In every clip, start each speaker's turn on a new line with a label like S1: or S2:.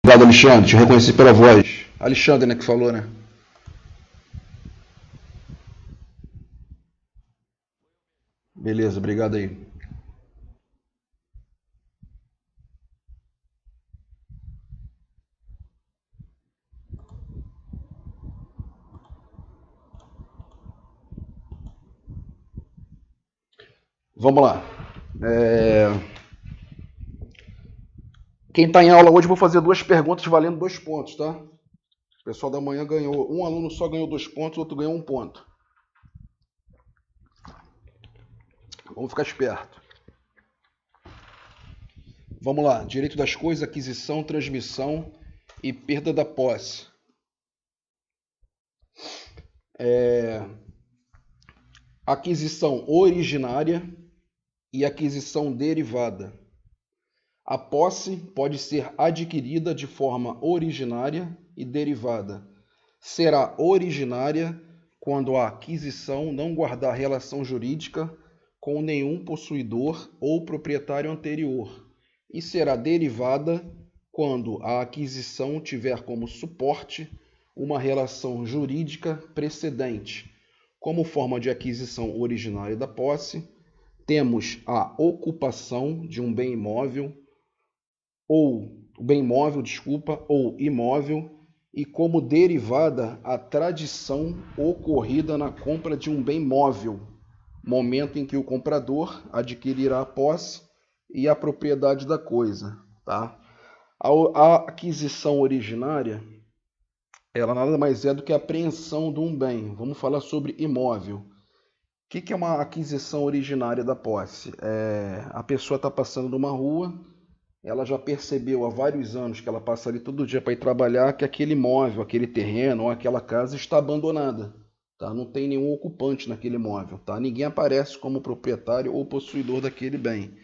S1: Obrigado, Alexandre. Te reconheci pela voz. Alexandre, né, que falou, né? Beleza, obrigado aí. Vamos lá. É, Quem está em aula hoje, eu vou fazer duas perguntas valendo 2 pontos, tá? O pessoal da manhã ganhou. Um aluno só ganhou 2 pontos, o outro ganhou 1 ponto. Vamos ficar esperto. Vamos lá. Direito das coisas, aquisição, transmissão e perda da posse. Aquisição originária e aquisição derivada. A posse pode ser adquirida de forma originária e derivada. Será originária quando a aquisição não guardar relação jurídica com nenhum possuidor ou proprietário anterior, e será derivada quando a aquisição tiver como suporte uma relação jurídica precedente. Como forma de aquisição originária da posse, temos a ocupação de um bem imóvel ou ou imóvel, e como derivada a tradição ocorrida na compra de um bem móvel, momento em que o comprador adquirirá a posse e a propriedade da coisa, tá? A aquisição originária, ela nada mais é do que a apreensão de um bem. Vamos falar sobre imóvel. O que é uma aquisição originária da posse? A pessoa está passando numa rua, ela já percebeu há vários anos que ela passa ali todo dia para ir trabalhar que aquele imóvel, aquele terreno ou aquela casa está abandonada, tá? Não tem nenhum ocupante naquele imóvel, tá? Ninguém aparece como proprietário ou possuidor daquele bem.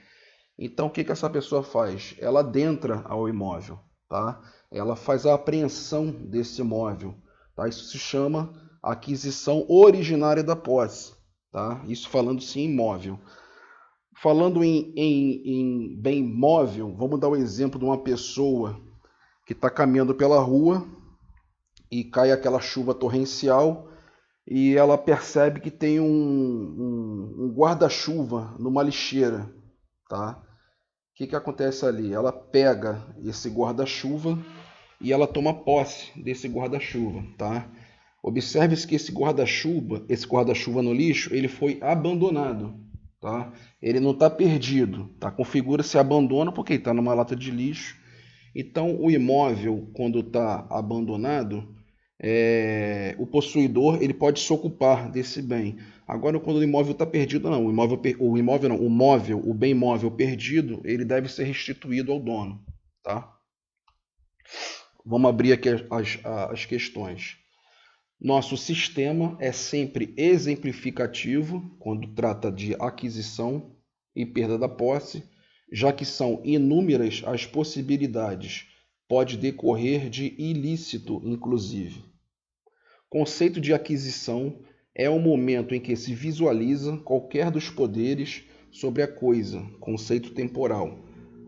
S1: Então, o que essa pessoa faz? Ela adentra ao imóvel, tá? Ela faz a apreensão desse imóvel, tá? Isso se chama aquisição originária da posse, tá? Isso falando-se em imóvel. Falando em bem móvel, vamos dar o exemplo de uma pessoa que está caminhando pela rua e cai aquela chuva torrencial e ela percebe que tem um guarda-chuva numa lixeira, tá? O que acontece ali? Ela pega esse guarda-chuva e ela toma posse desse guarda-chuva, tá? Observe-se que esse guarda-chuva no lixo, ele foi abandonado, tá? Ele não está perdido, tá? Configura-se abandono porque ele está numa lata de lixo. Então, o imóvel, quando está abandonado, o possuidor ele pode se ocupar desse bem. Agora, quando o imóvel está perdido, não. O bem móvel perdido, ele deve ser restituído ao dono, tá? Vamos abrir aqui as questões. Nosso sistema é sempre exemplificativo quando trata de aquisição e perda da posse, já que são inúmeras as possibilidades, pode decorrer de ilícito, inclusive. Conceito de aquisição é o momento em que se visualiza qualquer dos poderes sobre a coisa, conceito temporal.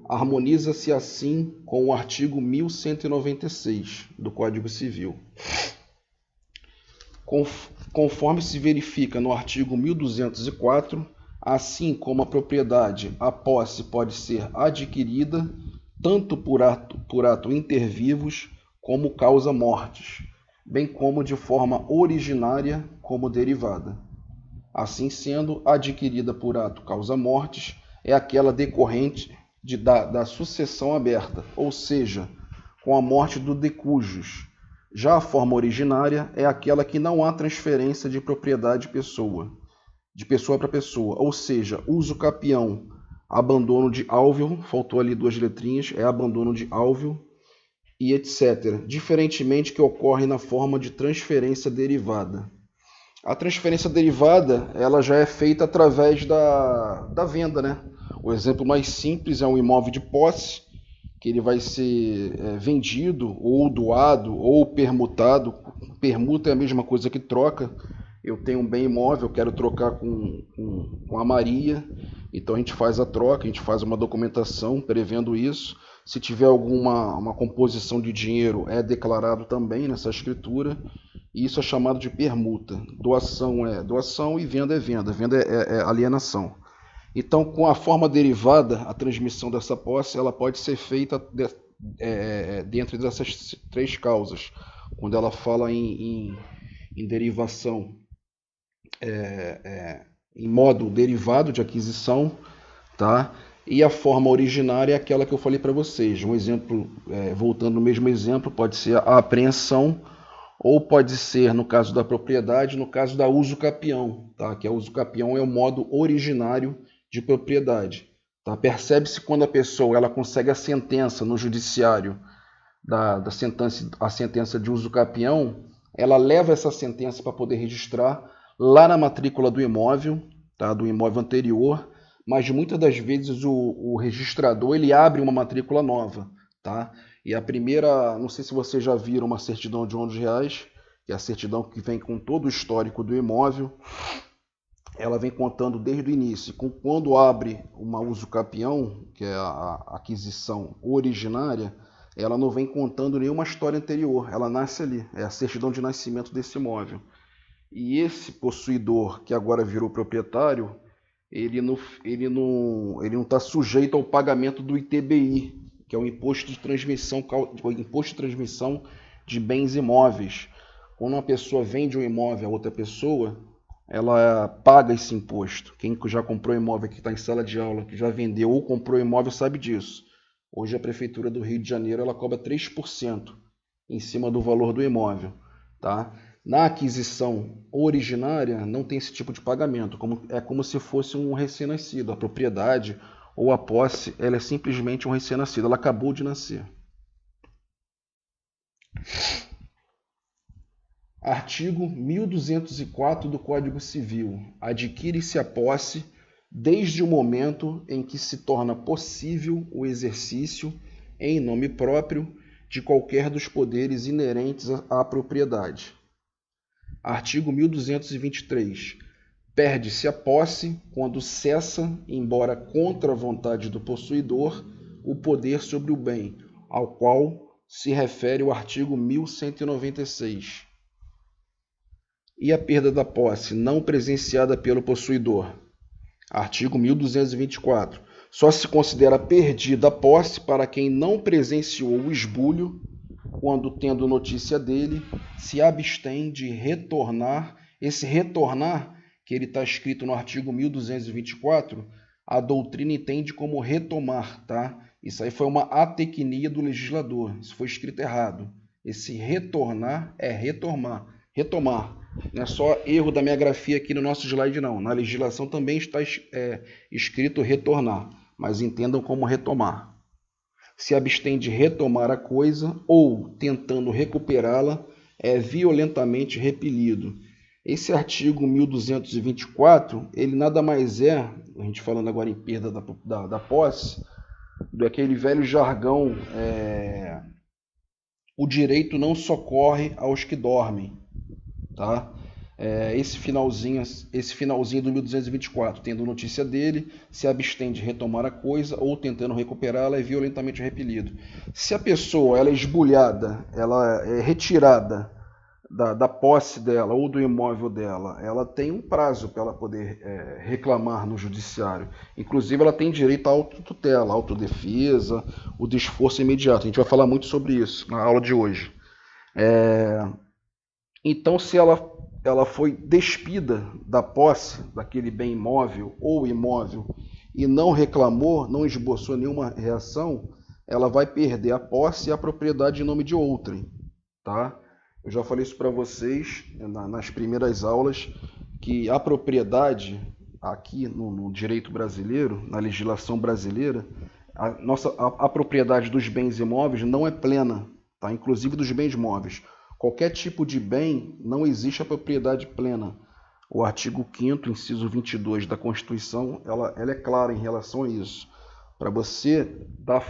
S1: Harmoniza-se assim com o artigo 1196 do Código Civil. Conforme se verifica no artigo 1204, assim como a propriedade, a posse pode ser adquirida tanto por ato inter vivos como causa mortis, bem como de forma originária como derivada. Assim sendo, adquirida por ato causa mortis é aquela decorrente da sucessão aberta, ou seja, com a morte do decujus. Já a forma originária é aquela que não há transferência de propriedade de pessoa para pessoa, ou seja, uso capião, abandono de alvéolo, faltou ali 2 letrinhas, é abandono de alvéolo e etc., diferentemente que ocorre na forma de transferência derivada. A transferência derivada ela já é feita através da venda, né? O exemplo mais simples é um imóvel de posse, que ele vai ser vendido, ou doado, ou permutado. Permuta é a mesma coisa que troca. Eu tenho um bem imóvel, quero trocar com a Maria, então a gente faz a troca, a gente faz uma documentação prevendo isso. Se tiver alguma uma composição de dinheiro, é declarado também nessa escritura. E isso é chamado de permuta. Doação é doação e venda é venda. Venda é alienação. Então, com a forma derivada, a transmissão dessa posse ela pode ser feita dentro dessas três causas. Quando ela fala em derivação, em modo derivado de aquisição, tá? E a forma originária é aquela que eu falei para vocês. Um exemplo, voltando no mesmo exemplo, pode ser a apreensão, ou pode ser, no caso da propriedade, no caso da uso capião, tá? Que a uso capião é o modo originário de propriedade. Tá? Percebe-se quando a pessoa ela consegue a sentença no judiciário, a sentença de uso capião, ela leva essa sentença para poder registrar lá na matrícula do imóvel, tá? Do imóvel anterior, mas muitas das vezes o registrador ele abre uma matrícula nova, tá? E a primeira, não sei se vocês já viram uma certidão de R$11, que é a certidão que vem com todo o histórico do imóvel, ela vem contando desde o início. Quando abre uma uso capião, que é a aquisição originária, ela não vem contando nenhuma história anterior, ela nasce ali, é a certidão de nascimento desse imóvel. E esse possuidor, que agora virou proprietário, ele não está sujeito ao pagamento do ITBI, que é o imposto de transmissão de bens imóveis. Quando uma pessoa vende um imóvel a outra pessoa, ela paga esse imposto. Quem já comprou imóvel, que está em sala de aula, que já vendeu ou comprou imóvel, sabe disso. Hoje a Prefeitura do Rio de Janeiro ela cobra 3% em cima do valor do imóvel. Tá? Na aquisição originária não tem esse tipo de pagamento, é como se fosse um recém-nascido. A propriedade ou a posse ela é simplesmente um recém-nascido, ela acabou de nascer. Artigo 1204 do Código Civil. Adquire-se a posse desde o momento em que se torna possível o exercício, em nome próprio, de qualquer dos poderes inerentes à propriedade. Artigo 1223. Perde-se a posse quando cessa, embora contra a vontade do possuidor, o poder sobre o bem, ao qual se refere o artigo 1196. E a perda da posse não presenciada pelo possuidor. Artigo 1224. Só se considera perdida a posse para quem não presenciou o esbulho, quando, tendo notícia dele, se abstém de retornar. Esse retornar, que ele está escrito no artigo 1224, a doutrina entende como retomar, tá? Isso aí foi uma atecnia do legislador, isso foi escrito errado. Esse retornar é retomar. Não é só erro da minha grafia aqui no nosso slide, não. Na legislação também está escrito retornar, mas entendam como retomar. Se abstém de retomar a coisa ou, tentando recuperá-la, é violentamente repelido. Esse artigo 1224, ele nada mais é, a gente falando agora em perda da posse, do aquele velho jargão, o direito não socorre aos que dormem. Tá? Esse finalzinho do 1224, tendo notícia dele, se abstém de retomar a coisa ou tentando recuperá-la, é violentamente repelido. Se a pessoa ela é esbulhada, ela é retirada da posse dela ou do imóvel dela, ela tem um prazo para ela poder reclamar no judiciário. Inclusive, ela tem direito à autotutela, autodefesa, o desforço imediato. A gente vai falar muito sobre isso na aula de hoje. Então, se ela foi despida da posse daquele bem imóvel ou imóvel e não reclamou, não esboçou nenhuma reação, ela vai perder a posse e a propriedade em nome de outrem, tá? Eu já falei isso para vocês nas primeiras aulas, que a propriedade aqui no direito brasileiro, na legislação brasileira, a propriedade dos bens imóveis não é plena, tá? Inclusive dos bens móveis. Qualquer tipo de bem, não existe a propriedade plena. O artigo 5º, inciso 22 da Constituição, ela é clara em relação a isso. Para você dar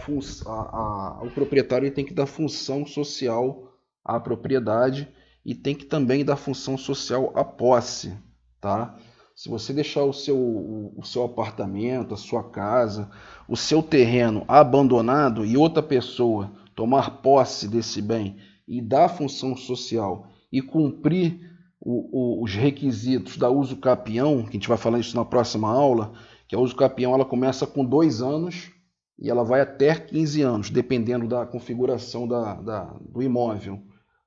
S1: o proprietário tem que dar função social à propriedade e tem que também dar função social à posse, tá? Se você deixar o seu apartamento, a sua casa, o seu terreno abandonado e outra pessoa tomar posse desse bem e dar função social e cumprir os requisitos da uso capião, que a gente vai falar isso na próxima aula, que a uso capião ela começa com 2 anos e ela vai até 15 anos, dependendo da configuração do imóvel.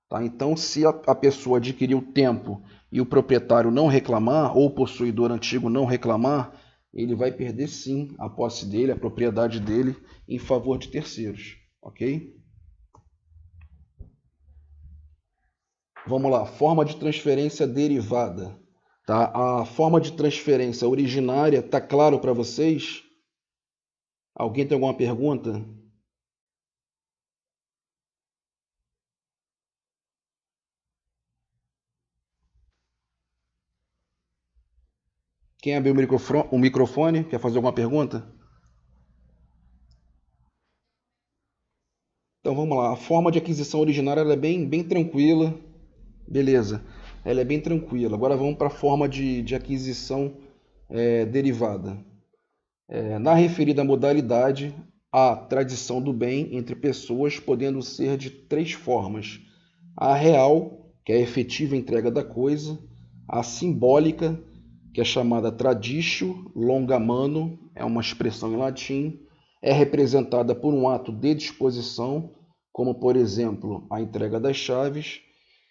S1: Tá? Então, se a pessoa adquiriu tempo e o proprietário não reclamar, ou o possuidor antigo não reclamar, ele vai perder sim a posse dele, a propriedade dele, em favor de terceiros. Ok? Vamos lá, forma de transferência derivada. Tá? A forma de transferência originária, está claro para vocês? Alguém tem alguma pergunta? Quem abriu o microfone? Quer fazer alguma pergunta? Então vamos lá. A forma de aquisição originária ela é bem tranquila. Beleza. Ela é bem tranquila. Agora vamos para a forma de aquisição derivada. Na referida modalidade, a tradição do bem entre pessoas podendo ser de 3 formas. A real, que é a efetiva entrega da coisa. A simbólica, que é chamada traditio longa mano, é uma expressão em latim, é representada por um ato de disposição, como por exemplo a entrega das chaves,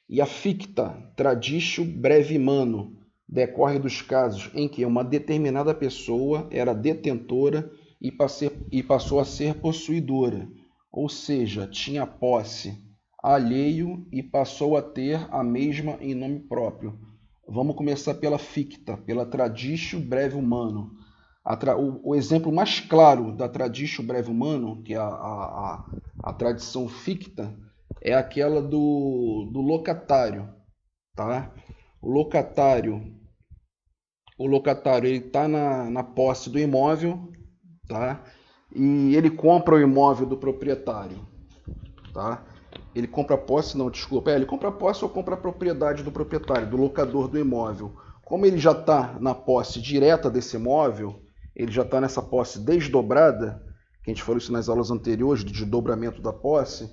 S1: e a ficta traditio brevi mano decorre dos casos em que uma determinada pessoa era detentora e passou a ser possuidora, ou seja, tinha posse alheio e passou a ter a mesma em nome próprio. Vamos começar pela ficta, pela traditio breve humano. O exemplo mais claro da traditio breve humano, que é a tradição ficta, é aquela do locatário. Tá? O locatário ele está na posse do imóvel, tá? E ele compra o imóvel do proprietário. Tá? Ele compra a posse, não, desculpa. Ele compra a posse ou compra a propriedade do proprietário, do locador do imóvel. Como ele já está na posse direta desse imóvel, ele já está nessa posse desdobrada, que a gente falou isso nas aulas anteriores, de dobramento da posse,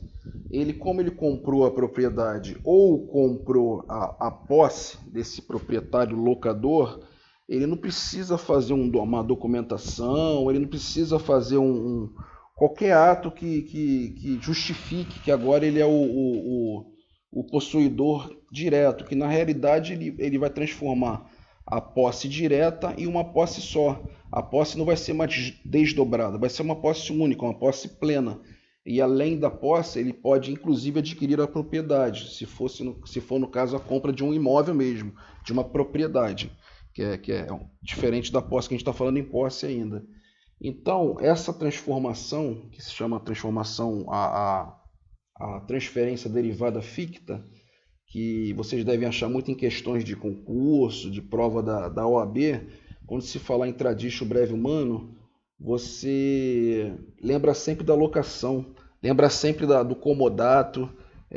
S1: como ele comprou a propriedade ou comprou a posse desse proprietário locador, ele não precisa fazer uma documentação, ele não precisa fazer qualquer ato que justifique que agora ele é o possuidor direto, que na realidade ele vai transformar a posse direta em uma posse só. A posse não vai ser mais desdobrada, vai ser uma posse única, uma posse plena. E além da posse, ele pode inclusive adquirir a propriedade, se for no caso a compra de um imóvel mesmo, de uma propriedade, que é diferente da posse que a gente está falando em posse ainda. Então, essa transformação, que se chama transformação, a transferência derivada ficta, que vocês devem achar muito em questões de concurso, de prova da OAB, quando se falar em traditio breve humano, você lembra sempre da locação, lembra sempre do comodato,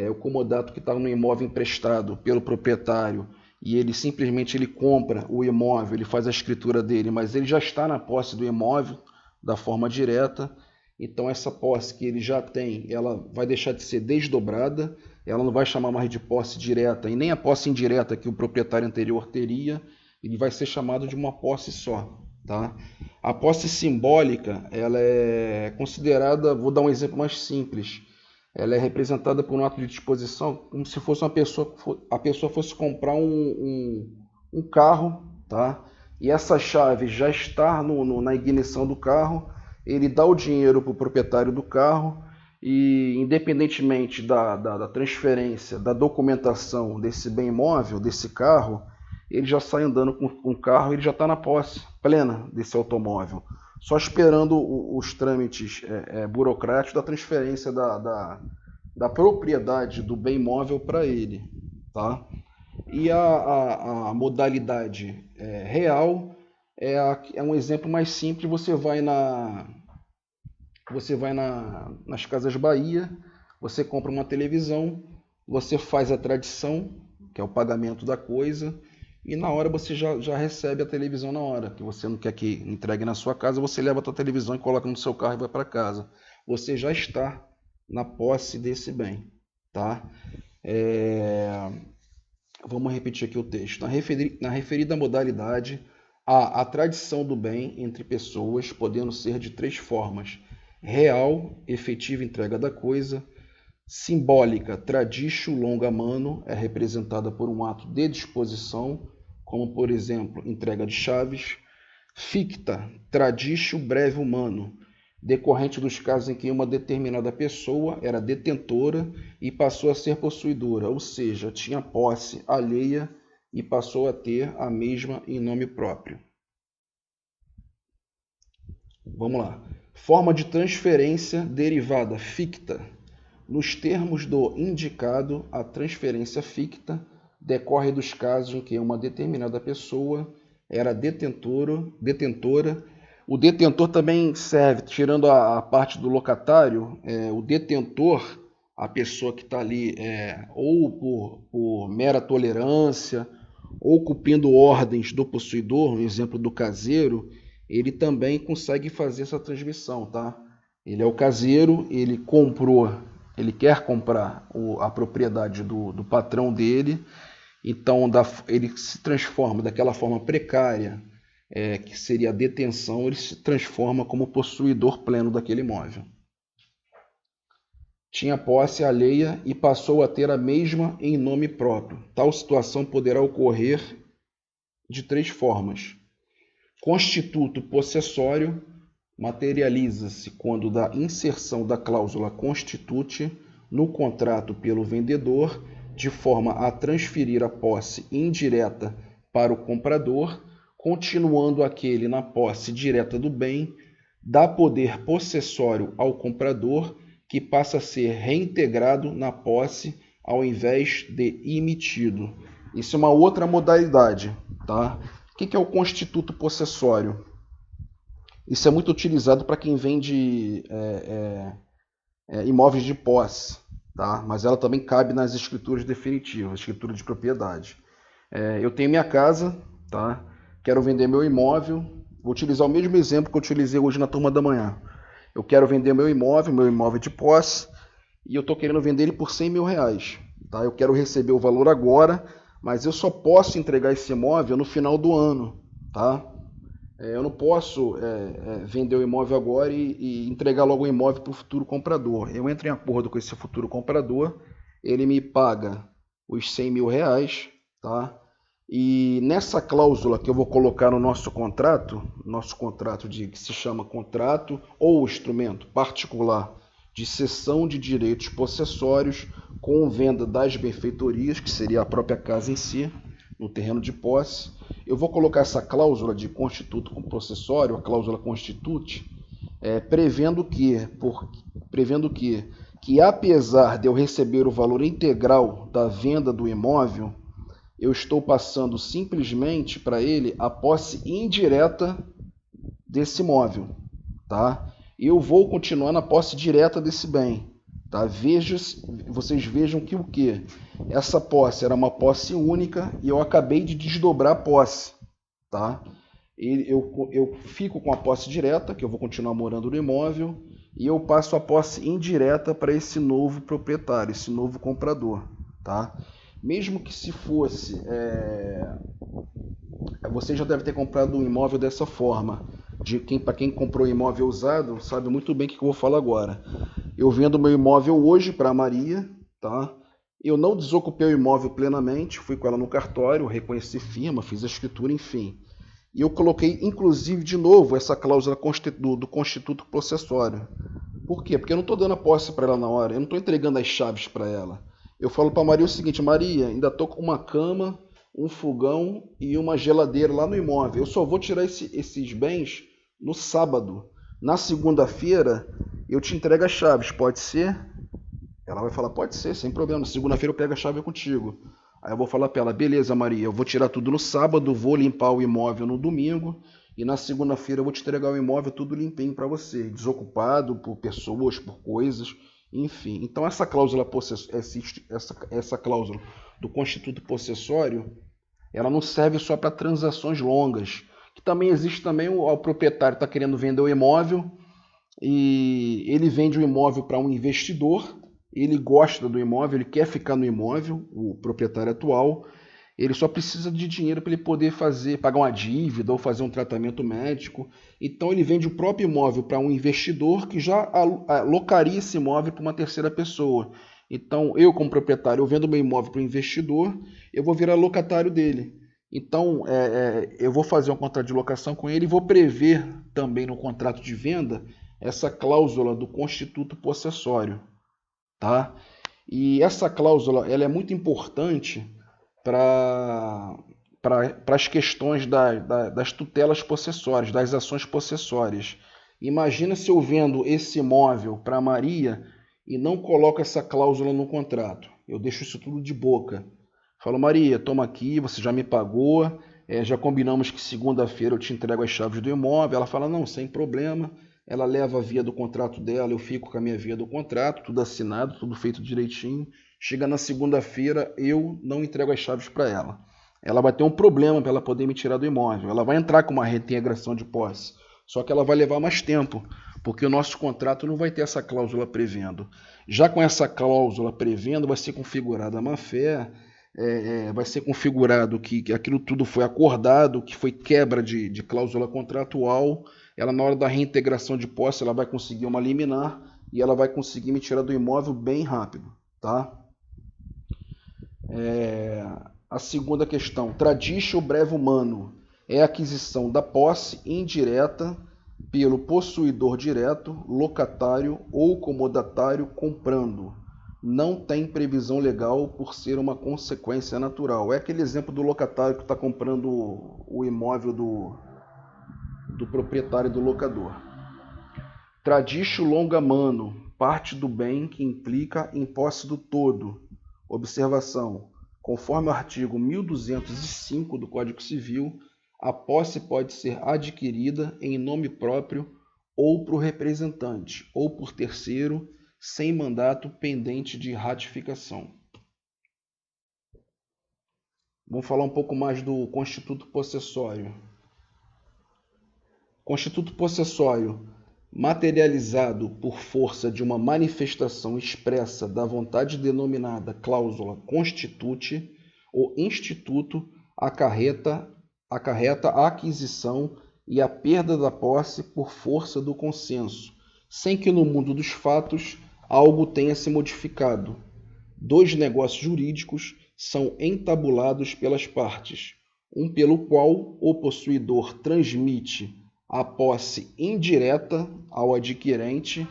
S1: o comodato que está no imóvel emprestado pelo proprietário, e ele simplesmente compra o imóvel, ele faz a escritura dele, mas ele já está na posse do imóvel da forma direta. Então essa posse que ele já tem, ela vai deixar de ser desdobrada, ela não vai chamar mais de posse direta e nem a posse indireta que o proprietário anterior teria, ele vai ser chamado de uma posse só. Tá? A posse simbólica, ela é considerada, vou dar um exemplo mais simples, ela é representada por um ato de disposição, como se fosse a pessoa fosse comprar um carro, tá? E essa chave já está na ignição do carro, ele dá o dinheiro para o proprietário do carro e, independentemente da transferência, da documentação desse bem imóvel, desse carro, ele já sai andando com o carro, ele já está na posse plena desse automóvel, só esperando os trâmites burocráticos da transferência da propriedade do bem imóvel para ele. Tá? E a modalidade real é um exemplo mais simples. Você vai nas Casas Bahia, você compra uma televisão, você faz a tradição, que é o pagamento da coisa, e na hora você já recebe a televisão na hora, que você não quer que entregue na sua casa, você leva a tua televisão e coloca no seu carro e vai para casa. Você já está na posse desse bem, tá? Vamos repetir aqui o texto. Na referida modalidade, há a tradição do bem entre pessoas, podendo ser de três formas: real, efetiva entrega da coisa; simbólica, traditio longa mano, é representada por um ato de disposição, como por exemplo, entrega de chaves; ficta, traditio breve humano, decorrente dos casos em que uma determinada pessoa era detentora e passou a ser possuidora, ou seja, tinha posse alheia e passou a ter a mesma em nome próprio. Vamos lá. Forma de transferência derivada ficta. Nos termos do indicado, a transferência ficta decorre dos casos em que uma determinada pessoa era detentora. O detentor também serve, tirando a parte do locatário, o detentor, a pessoa que está ali ou por mera tolerância ou cumprindo ordens do possuidor, no exemplo do caseiro, ele também consegue fazer essa transmissão, tá? Ele é o caseiro, ele quer comprar a propriedade do patrão dele, então ele se transforma daquela forma precária, que seria a detenção, ele se transforma como possuidor pleno daquele imóvel. Tinha posse alheia e passou a ter a mesma em nome próprio. Tal situação poderá ocorrer de três formas. Constituto possessório materializa-se quando da inserção da cláusula constituti no contrato pelo vendedor, de forma a transferir a posse indireta para o comprador, continuando aquele na posse direta do bem, dá poder possessório ao comprador, que passa a ser reintegrado na posse ao invés de emitido. Isso é uma outra modalidade, tá? O que é o constituto possessório? Isso é muito utilizado para quem vende imóveis de posse, tá? Mas ela também cabe nas escrituras definitivas, escritura de propriedade. Eu tenho minha casa, tá? Quero vender meu imóvel. Vou utilizar o mesmo exemplo que eu utilizei hoje na turma da manhã. Eu quero vender meu imóvel de posse, e eu estou querendo vender ele por R$100 mil. Tá? Eu quero receber o valor agora, mas eu só posso entregar esse imóvel no final do ano. Tá? Eu não posso vender o imóvel agora e entregar logo o imóvel para o futuro comprador. Eu entro em acordo com esse futuro comprador, ele me paga os R$100 mil, tá? E nessa cláusula que eu vou colocar no nosso contrato que se chama contrato ou instrumento particular de cessão de direitos possessórios com venda das benfeitorias, que seria a própria casa em si, no terreno de posse, eu vou colocar essa cláusula de constituto com possessório, a cláusula constitute, prevendo que apesar de eu receber o valor integral da venda do imóvel, eu estou passando simplesmente para ele a posse indireta desse imóvel, tá? Eu vou continuar na posse direta desse bem, tá? Vocês vejam que o quê? Essa posse era uma posse única e eu acabei de desdobrar a posse, tá? Eu fico com a posse direta, que eu vou continuar morando no imóvel, e eu passo a posse indireta para esse novo proprietário, esse novo comprador, tá? Mesmo que se fosse... Você já deve ter comprado um imóvel dessa forma. Para quem comprou imóvel usado, sabe muito bem o que eu vou falar agora. Eu vendo meu imóvel hoje para a Maria, tá? Eu não desocupei o imóvel plenamente, fui com ela no cartório, reconheci firma, fiz a escritura, enfim. E eu coloquei, inclusive, de novo, essa cláusula do constituto possessório. Por quê? Porque eu não estou dando a posse para ela na hora, eu não estou entregando as chaves para ela. Eu falo para a Maria o seguinte: Maria, ainda estou com uma cama, um fogão e uma geladeira lá no imóvel. Eu só vou tirar esses bens no sábado. Na segunda-feira, eu te entrego as chaves, pode ser? Ela vai falar, pode ser, sem problema. Segunda-feira eu pego a chave contigo. Aí eu vou falar para ela, beleza, Maria, eu vou tirar tudo no sábado, vou limpar o imóvel no domingo, e na segunda-feira eu vou te entregar o imóvel tudo limpinho para você, desocupado por pessoas, por coisas, enfim. Então essa cláusula do constituto possessório, Ela não serve só para transações longas. Que também existe também o proprietário está querendo vender o imóvel e ele vende o imóvel para um investidor, ele gosta do imóvel, ele quer ficar no imóvel, o proprietário atual, ele só precisa de dinheiro para ele poder pagar uma dívida ou fazer um tratamento médico. Então ele vende o próprio imóvel para um investidor que já alocaria esse imóvel para uma terceira pessoa. Então eu, como proprietário, eu vendo meu imóvel para o investidor, eu vou virar locatário dele. Então eu vou fazer um contrato de locação com ele e vou prever também no contrato de venda essa cláusula do constituto possessório, tá? E essa cláusula ela é muito importante para as questões das tutelas possessórias, das ações possessórias. Imagina se eu vendo esse imóvel para Maria e não coloco essa cláusula no contrato. Eu deixo isso tudo de boca. Falo, Maria, toma aqui, você já me pagou, já combinamos que segunda-feira eu te entrego as chaves do imóvel. Ela fala, não, sem problema. Ela leva a via do contrato dela, eu fico com a minha via do contrato, tudo assinado, tudo feito direitinho. Chega na segunda-feira, eu não entrego as chaves para ela. Ela vai ter um problema para ela poder me tirar do imóvel. Ela vai entrar com uma reintegração de posse, só que ela vai levar mais tempo, porque o nosso contrato não vai ter essa cláusula prevendo. Já com essa cláusula prevendo, vai ser configurada a má-fé, vai ser configurado que aquilo tudo foi acordado, que foi quebra de cláusula contratual. Ela, na hora da reintegração de posse, ela vai conseguir uma liminar e ela vai conseguir me tirar do imóvel bem rápido, tá? A segunda questão, traditio brevo manu, é a aquisição da posse indireta pelo possuidor direto, locatário ou comodatário comprando. Não tem previsão legal por ser uma consequência natural. É aquele exemplo do locatário que está comprando o imóvel do proprietário e do locador. Traditio longa mano, parte do bem que implica em posse do todo. Observação: conforme o artigo 1205 do Código Civil, a posse pode ser adquirida em nome próprio ou por representante, ou por terceiro, sem mandato pendente de ratificação. Vamos falar um pouco mais do constituto possessório. Constituto possessório, materializado por força de uma manifestação expressa da vontade denominada cláusula constituti, o instituto acarreta a aquisição e a perda da posse por força do consenso, sem que no mundo dos fatos algo tenha se modificado. Dois negócios jurídicos são entabulados pelas partes, um pelo qual o possuidor transmite a posse indireta ao adquirente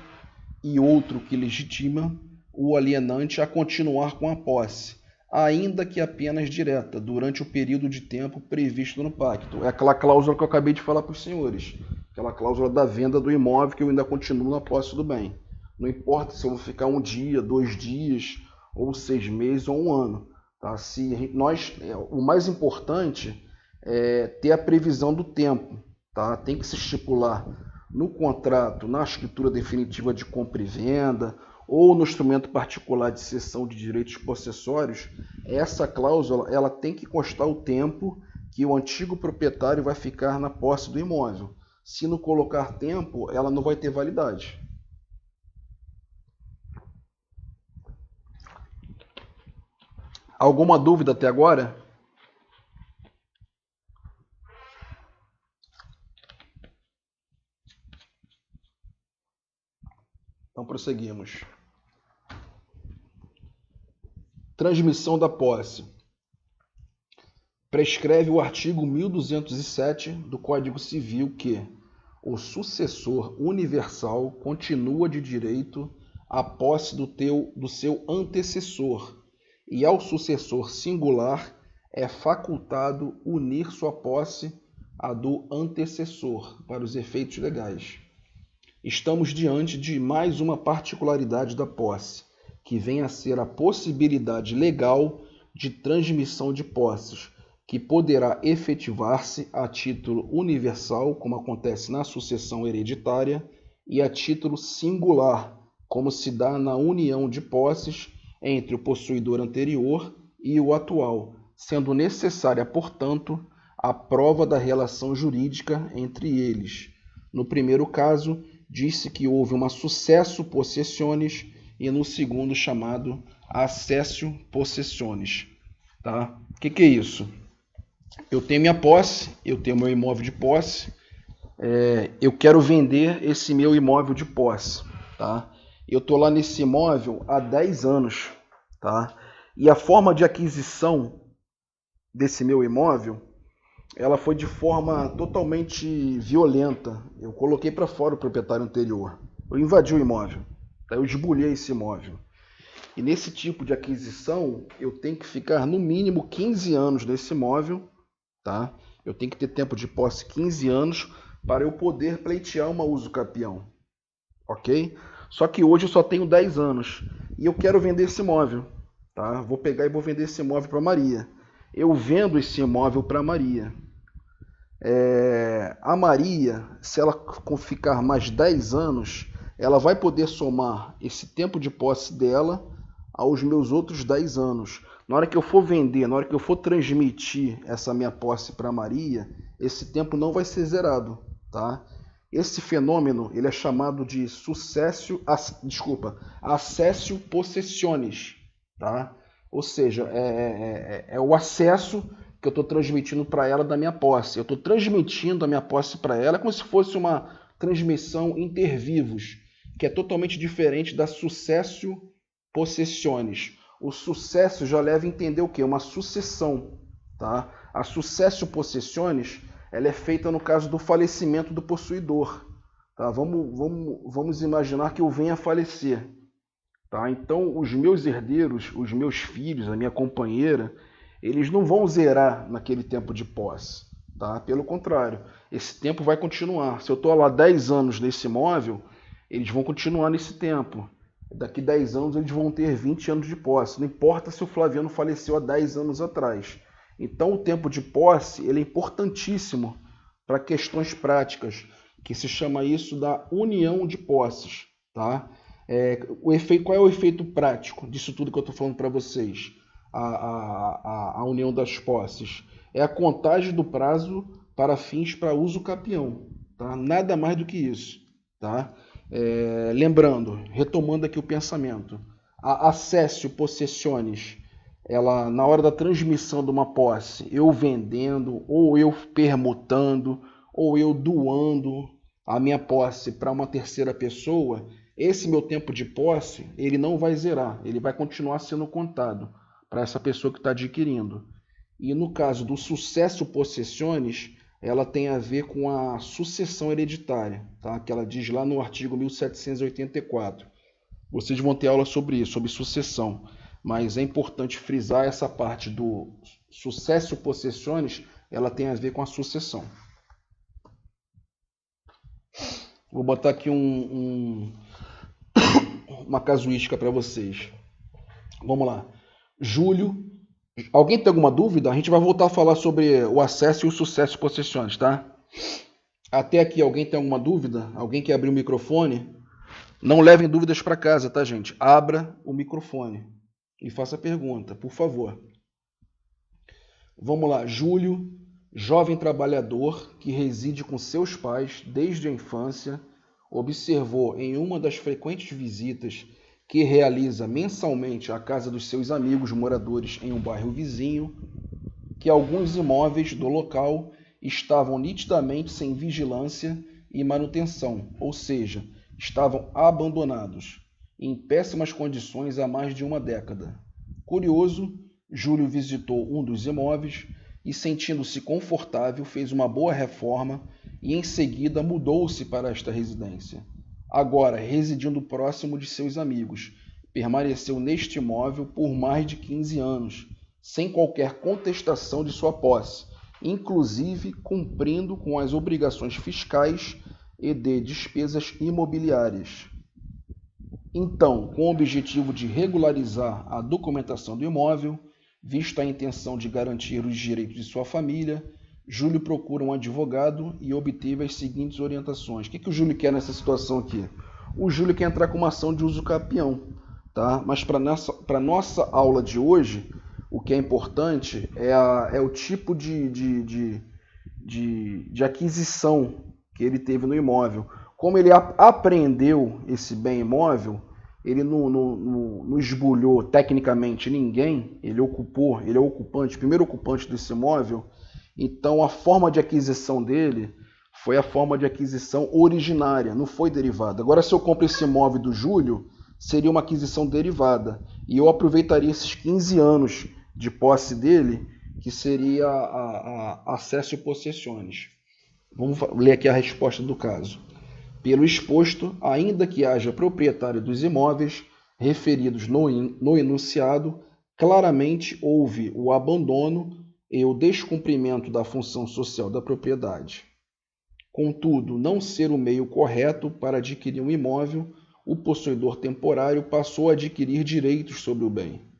S1: e outro que legitima o alienante a continuar com a posse, ainda que apenas direta, durante o período de tempo previsto no pacto. É aquela cláusula que eu acabei de falar para os senhores, aquela cláusula da venda do imóvel que eu ainda continuo na posse do bem. Não importa se eu vou ficar um dia, 2 dias, ou 6 meses, ou um ano. Tá? O mais importante é ter a previsão do tempo. Tá? Tem que se estipular no contrato, na escritura definitiva de compra e venda, ou no instrumento particular de cessão de direitos possessórios, essa cláusula ela tem que constar o tempo que o antigo proprietário vai ficar na posse do imóvel. Se não colocar tempo, ela não vai ter validade. Alguma dúvida até agora? Então prosseguimos. Transmissão da posse. Prescreve o artigo 1207 do Código Civil que o sucessor universal continua de direito à posse do seu antecessor, e ao sucessor singular é facultado unir sua posse à do antecessor para os efeitos legais. Estamos diante de mais uma particularidade da posse, que vem a ser a possibilidade legal de transmissão de posses, que poderá efetivar-se a título universal, como acontece na sucessão hereditária, e a título singular, como se dá na união de posses entre o possuidor anterior e o atual, sendo necessária, portanto, a prova da relação jurídica entre eles. No primeiro caso, disse que houve uma sucesso possessionis e no segundo chamado accessio possessionis. Tá? O que é isso? Eu tenho minha posse, eu tenho meu imóvel de posse, eu quero vender esse meu imóvel de posse. Tá? Eu estou lá nesse imóvel há 10 anos. Tá? E a forma de aquisição desse meu imóvel, ela foi de forma totalmente violenta. Eu coloquei para fora o proprietário anterior. Eu invadi o imóvel. Tá? Eu esbulhei esse imóvel. E nesse tipo de aquisição, eu tenho que ficar no mínimo 15 anos nesse imóvel. Tá? Eu tenho que ter tempo de posse 15 anos para eu poder pleitear uma usucapião. Ok? Só que hoje eu só tenho 10 anos. E eu quero vender esse imóvel. Tá? Vou pegar e vou vender esse imóvel para Maria. Eu vendo esse imóvel para Maria. A Maria, se ela ficar mais 10 anos, ela vai poder somar esse tempo de posse dela aos meus outros 10 anos. Na hora que eu for vender, na hora que eu for transmitir essa minha posse para Maria, esse tempo não vai ser zerado. Tá? Esse fenômeno ele é chamado de accessio possessionis. Tá? Ou seja, é o acesso que eu estou transmitindo para ela da minha posse. Eu estou transmitindo a minha posse para ela como se fosse uma transmissão inter vivos, que é totalmente diferente da successio possessionis. O sucesso já leva a entender o quê? Uma sucessão. Tá? A successio possessionis ela é feita no caso do falecimento do possuidor. Tá? Vamos imaginar que eu venha a falecer. Tá? Então, os meus herdeiros, os meus filhos, a minha companheira, eles não vão zerar naquele tempo de posse. Tá? Pelo contrário, esse tempo vai continuar. Se eu estou lá 10 anos nesse imóvel, eles vão continuar nesse tempo. Daqui 10 anos eles vão ter 20 anos de posse. Não importa se o Flaviano faleceu há 10 anos atrás. Então, o tempo de posse ele é importantíssimo para questões práticas, que se chama isso da união de posses. Tá? Qual é o efeito prático disso tudo que eu estou falando para vocês? A união das posses. É a contagem do prazo para fins para uso capião. Tá? Nada mais do que isso. Tá? Lembrando, retomando aqui o pensamento, a accessio possessionis, ela, na hora da transmissão de uma posse, eu vendendo, ou eu permutando, ou eu doando a minha posse para uma terceira pessoa, esse meu tempo de posse, ele não vai zerar, ele vai continuar sendo contado para essa pessoa que está adquirindo. E no caso do successio possessionis, ela tem a ver com a sucessão hereditária, tá? Que ela diz lá no artigo 1784. Vocês vão ter aula sobre isso, sobre sucessão. Mas é importante frisar essa parte do successio possessionis, ela tem a ver com a sucessão. Vou botar aqui uma casuística para vocês. Vamos lá. Júlio. Alguém tem alguma dúvida? A gente vai voltar a falar sobre o acesso e o successio possessionis, tá? Até aqui, alguém tem alguma dúvida? Alguém quer abrir o microfone? Não levem dúvidas para casa, tá, gente? Abra o microfone e faça a pergunta, por favor. Vamos lá. Júlio, jovem trabalhador que reside com seus pais desde a infância, observou em uma das frequentes visitas que realiza mensalmente à casa dos seus amigos moradores em um bairro vizinho, que alguns imóveis do local estavam nitidamente sem vigilância e manutenção, ou seja, estavam abandonados, em péssimas condições há mais de uma década. Curioso, Júlio visitou um dos imóveis e, sentindo-se confortável, fez uma boa reforma e em seguida mudou-se para esta residência. Agora, residindo próximo de seus amigos, permaneceu neste imóvel por mais de 15 anos, sem qualquer contestação de sua posse, inclusive cumprindo com as obrigações fiscais e de despesas imobiliárias. Então, com o objetivo de regularizar a documentação do imóvel, visto a intenção de garantir os direitos de sua família, Júlio procura um advogado e obteve as seguintes orientações. O que o Júlio quer nessa situação aqui? O Júlio quer entrar com uma ação de uso capião, tá? Mas para nossa aula de hoje, o que é importante é o tipo de aquisição que ele teve no imóvel. Como ele apreendeu esse bem imóvel, ele não esbulhou tecnicamente ninguém, ele é o ocupante, primeiro ocupante desse imóvel, então a forma de aquisição dele foi a forma de aquisição originária, não foi derivada. Agora, se eu compro esse imóvel do Júlio, seria uma aquisição derivada, e eu aproveitaria esses 15 anos de posse dele, que seria a acesso e possessões. Vamos ler aqui a resposta do caso. Pelo exposto, ainda que haja proprietário dos imóveis referidos no enunciado, claramente houve o abandono e o descumprimento da função social da propriedade. Contudo, não ser o meio correto para adquirir um imóvel, o possuidor temporário passou a adquirir direitos sobre o bem.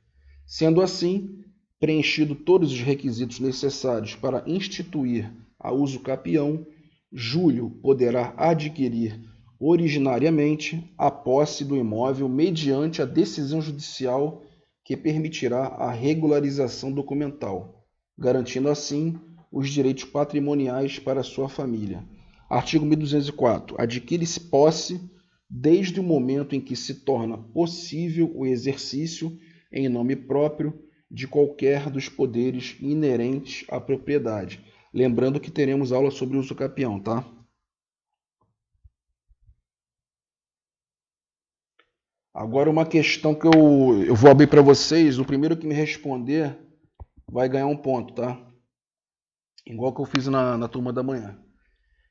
S1: Sendo assim, preenchido todos os requisitos necessários para instituir a uso capião, Júlio poderá adquirir originariamente a posse do imóvel mediante a decisão judicial que permitirá a regularização documental, garantindo assim os direitos patrimoniais para sua família. Artigo 1204. Adquire-se posse desde o momento em que se torna possível o exercício em nome próprio de qualquer dos poderes inerentes à propriedade. Lembrando que teremos aula sobre uso capião, tá? Agora uma questão que eu vou abrir para vocês. O primeiro que me responder vai ganhar um ponto, tá? Igual que eu fiz na turma da manhã.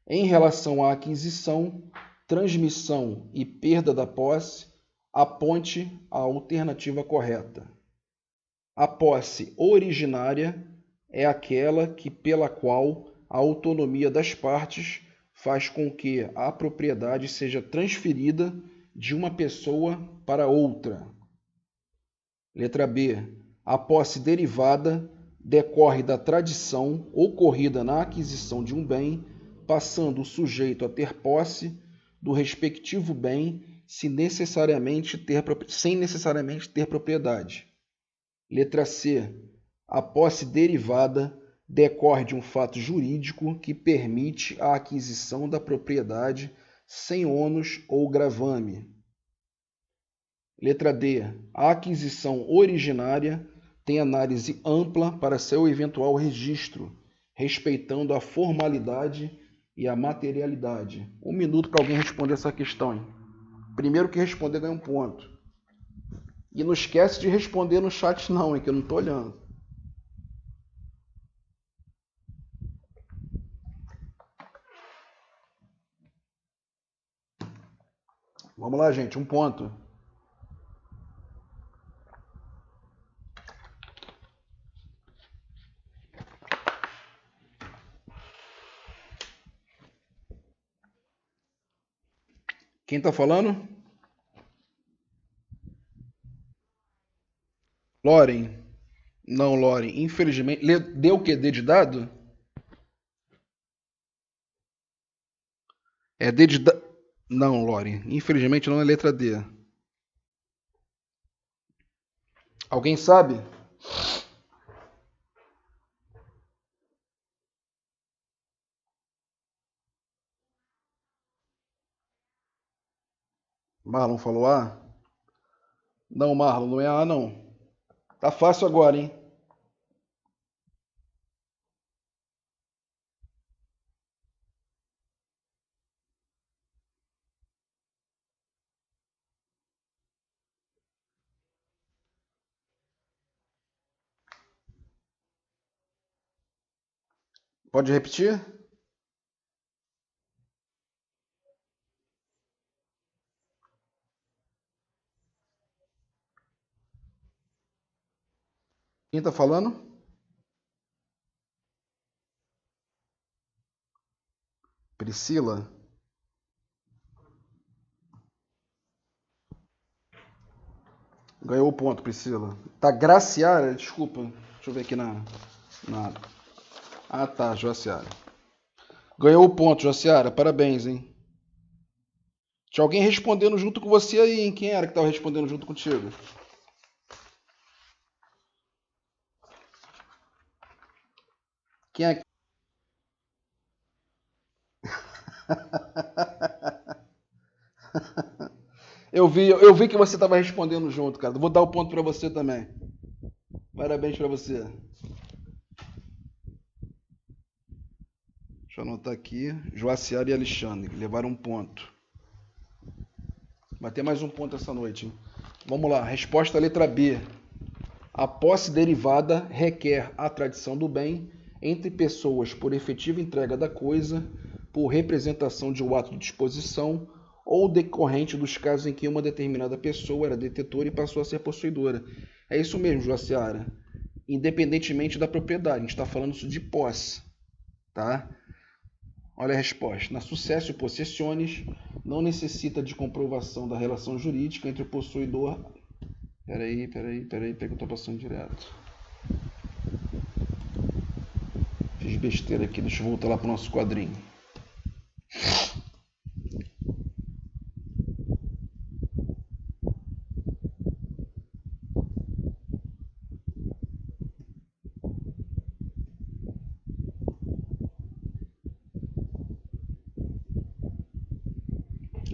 S1: Em relação à aquisição, transmissão e perda da posse, aponte a alternativa correta. A posse originária é aquela pela qual a autonomia das partes faz com que a propriedade seja transferida de uma pessoa para outra. Letra B. A posse derivada decorre da tradição ocorrida na aquisição de um bem, passando o sujeito a ter posse do respectivo bem sem necessariamente ter propriedade. Letra C. A posse derivada decorre de um fato jurídico que permite a aquisição da propriedade sem ônus ou gravame. Letra D. A aquisição originária tem análise ampla para seu eventual registro, respeitando a formalidade e a materialidade. 1 minuto para alguém responder essa questão, hein? Primeiro que responder ganha um ponto. E não esquece de responder no chat não, hein, que eu não estou olhando. Vamos lá, gente, um ponto. Quem está falando? Loren. Não, Loren. Infelizmente. Deu o quê? D de dado? É D de dado. Não, Loren. Infelizmente não é letra D. Alguém sabe? Marlon falou A? Não, Marlon, não é A, não. Tá fácil agora, hein? Pode repetir? Quem tá falando? Priscila? Ganhou o ponto, Priscila. Tá Graciara? Desculpa. Deixa eu ver aqui na... Ah, tá, Joaciara. Ganhou o ponto, Joaciara. Parabéns, hein? Tinha alguém respondendo junto com você aí, hein? Quem era que tava respondendo junto contigo? Quem é? Eu vi que você estava respondendo junto, cara. Vou dar o ponto para você também. Parabéns para você. Deixa eu anotar aqui. Joaciara e Alexandre levaram um ponto. Vai ter mais um ponto essa noite, hein? Vamos lá. Resposta letra B. A posse derivada requer a tradição do bem entre pessoas por efetiva entrega da coisa, por representação de um ato de disposição ou decorrente dos casos em que uma determinada pessoa era detetora e passou a ser possuidora. É isso mesmo, Joaciara. Independentemente da propriedade, a gente está falando isso de posse, tá? Olha a resposta. Na sucesso possessiones, não necessita de comprovação da relação jurídica entre o possuidor. Peraí, que eu tô passando direto. Fiz besteira aqui, deixa eu voltar lá pro nosso quadrinho.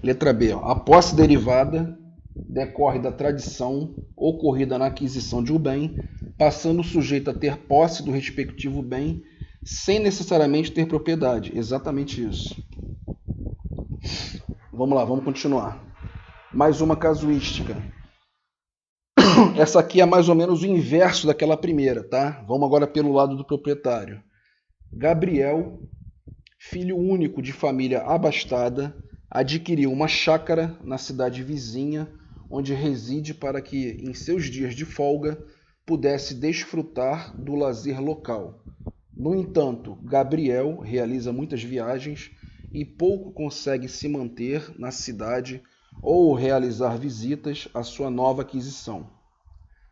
S1: Letra B. A posse derivada decorre da tradição ocorrida na aquisição de um bem, passando o sujeito a ter posse do respectivo bem, sem necessariamente ter propriedade. Exatamente isso. Vamos lá, vamos continuar. Mais uma casuística. Essa aqui é mais ou menos o inverso daquela primeira, tá? Vamos agora pelo lado do proprietário. Gabriel, filho único de família abastada, adquiriu uma chácara na cidade vizinha, onde reside para que, em seus dias de folga, pudesse desfrutar do lazer local. No entanto, Gabriel realiza muitas viagens e pouco consegue se manter na cidade ou realizar visitas à sua nova aquisição.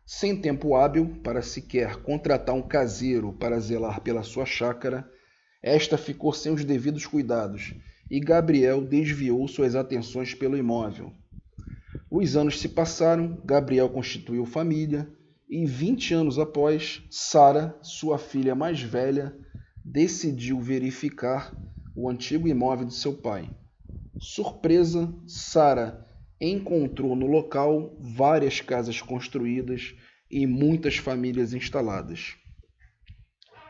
S1: Sem tempo hábil para sequer contratar um caseiro para zelar pela sua chácara, esta ficou sem os devidos cuidados e Gabriel desviou suas atenções pelo imóvel. Os anos se passaram, Gabriel constituiu família e 20 anos após, Sara, sua filha mais velha, decidiu verificar o antigo imóvel de seu pai. Surpresa, Sara encontrou no local várias casas construídas e muitas famílias instaladas.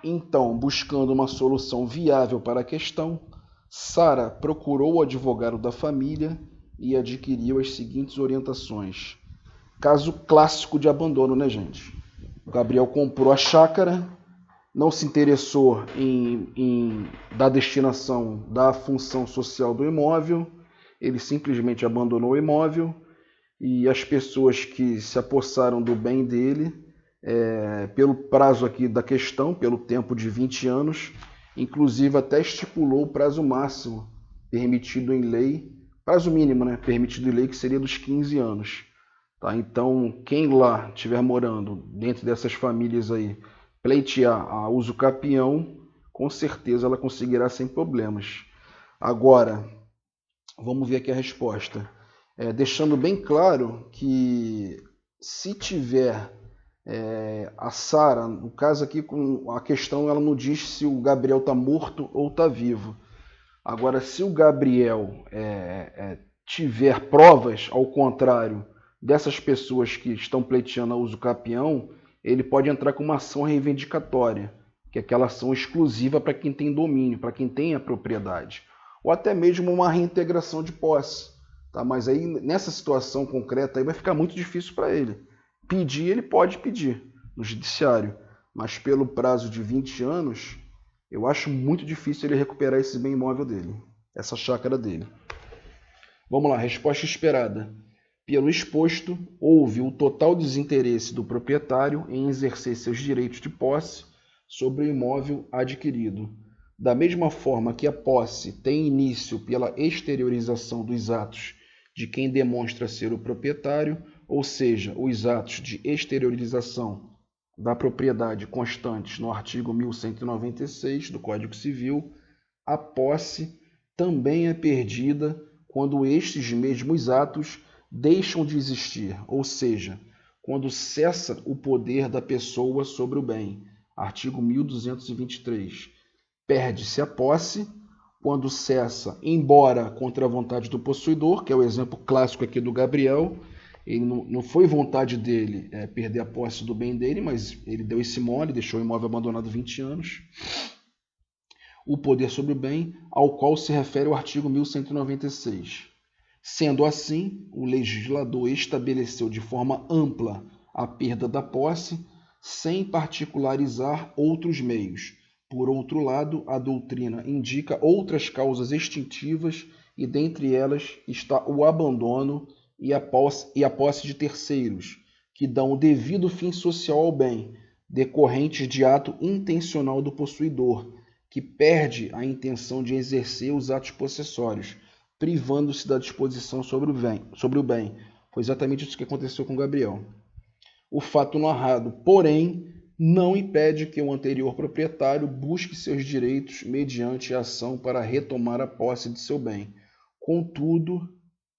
S1: Então, buscando uma solução viável para a questão, Sara procurou o advogado da família e adquiriu as seguintes orientações. Caso clássico de abandono, né, gente? O Gabriel comprou a chácara, não se interessou em dar destinação da função social do imóvel, ele simplesmente abandonou o imóvel e as pessoas que se apossaram do bem dele, pelo prazo aqui da questão, pelo tempo de 20 anos, inclusive até estipulou o prazo máximo permitido em lei, prazo mínimo, né, permitido em lei, que seria dos 15 anos. Tá? Então, quem lá estiver morando dentro dessas famílias aí, pleitear a uso capião, com certeza ela conseguirá sem problemas. Agora, vamos ver aqui a resposta. Deixando bem claro que se tiver a Sara, no caso aqui, com a questão ela não diz se o Gabriel está morto ou está vivo. Agora, se o Gabriel tiver provas, ao contrário dessas pessoas que estão pleiteando a uso capião, ele pode entrar com uma ação reivindicatória, que é aquela ação exclusiva para quem tem domínio, para quem tem a propriedade, ou até mesmo uma reintegração de posse. Tá? Mas aí, nessa situação concreta, aí vai ficar muito difícil para ele. Pedir, ele pode pedir no judiciário, mas pelo prazo de 20 anos, eu acho muito difícil ele recuperar esse bem imóvel dele, essa chácara dele. Vamos lá, resposta esperada. Pelo exposto, houve o total desinteresse do proprietário em exercer seus direitos de posse sobre o imóvel adquirido. Da mesma forma que a posse tem início pela exteriorização dos atos de quem demonstra ser o proprietário, ou seja, os atos de exteriorização da propriedade constantes no artigo 1196 do Código Civil, a posse também é perdida quando estes mesmos atos deixam de existir, ou seja, quando cessa o poder da pessoa sobre o bem, Artigo 1223. Perde-se a posse quando cessa, embora contra a vontade do possuidor, que é o exemplo clássico aqui do Gabriel. Ele não foi vontade dele perder a posse do bem dele, mas ele deu esse mole, deixou o imóvel abandonado 20 anos. O poder sobre o bem, ao qual se refere o artigo 1196. Sendo assim, o legislador estabeleceu de forma ampla a perda da posse, sem particularizar outros meios. Por outro lado, a doutrina indica outras causas extintivas e dentre elas está o abandono e a posse de terceiros, que dão o devido fim social ao bem, decorrentes de ato intencional do possuidor, que perde a intenção de exercer os atos possessórios, privando-se da disposição sobre o bem. Foi exatamente isso que aconteceu com Gabriel. O fato narrado, porém, não impede que o anterior proprietário busque seus direitos mediante a ação para retomar a posse de seu bem. Contudo,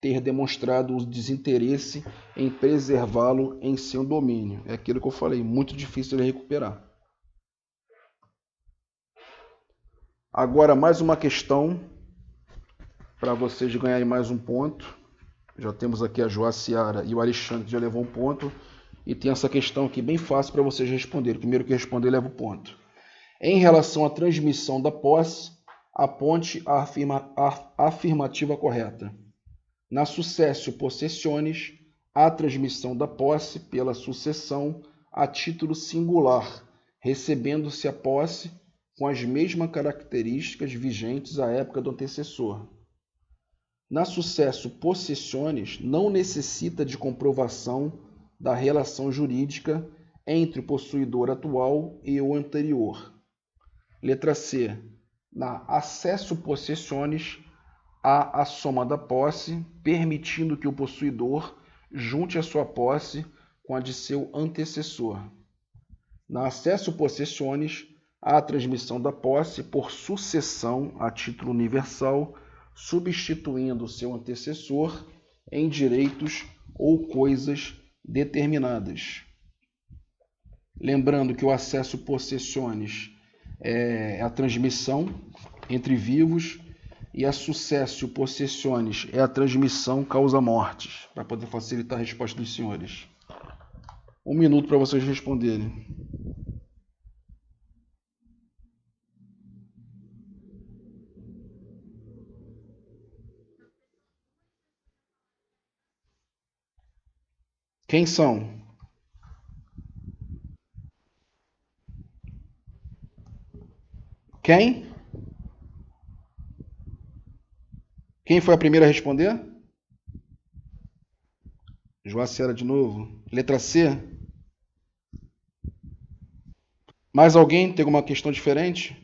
S1: ter demonstrado o desinteresse em preservá-lo em seu domínio. É aquilo que eu falei, muito difícil de recuperar. Agora, mais uma questão para vocês ganharem mais um ponto. Já temos aqui a Joaciara e o Alexandre que já levou um ponto. E tem essa questão aqui bem fácil para vocês responderem. O primeiro que responder leva o ponto. Em relação à transmissão da posse, aponte a afirmativa correta. Na successio possessionis, a transmissão da posse pela sucessão a título singular, recebendo-se a posse com as mesmas características vigentes à época do antecessor. Na successio possessionis, não necessita de comprovação da relação jurídica entre o possuidor atual e o anterior. Letra C. Na accessio possessionis, há a soma da posse, permitindo que o possuidor junte a sua posse com a de seu antecessor. Na accessio possessionis, há a transmissão da posse por sucessão a título universal, substituindo o seu antecessor em direitos ou coisas determinadas. Lembrando que o accessio possessionis é a transmissão entre vivos e a successio possessionis é a transmissão causa-mortes, para poder facilitar a resposta dos senhores. 1 minuto para vocês responderem. Quem são? Quem? Quem foi a primeira a responder? Joacera de novo. Letra C. Mais alguém tem alguma questão diferente?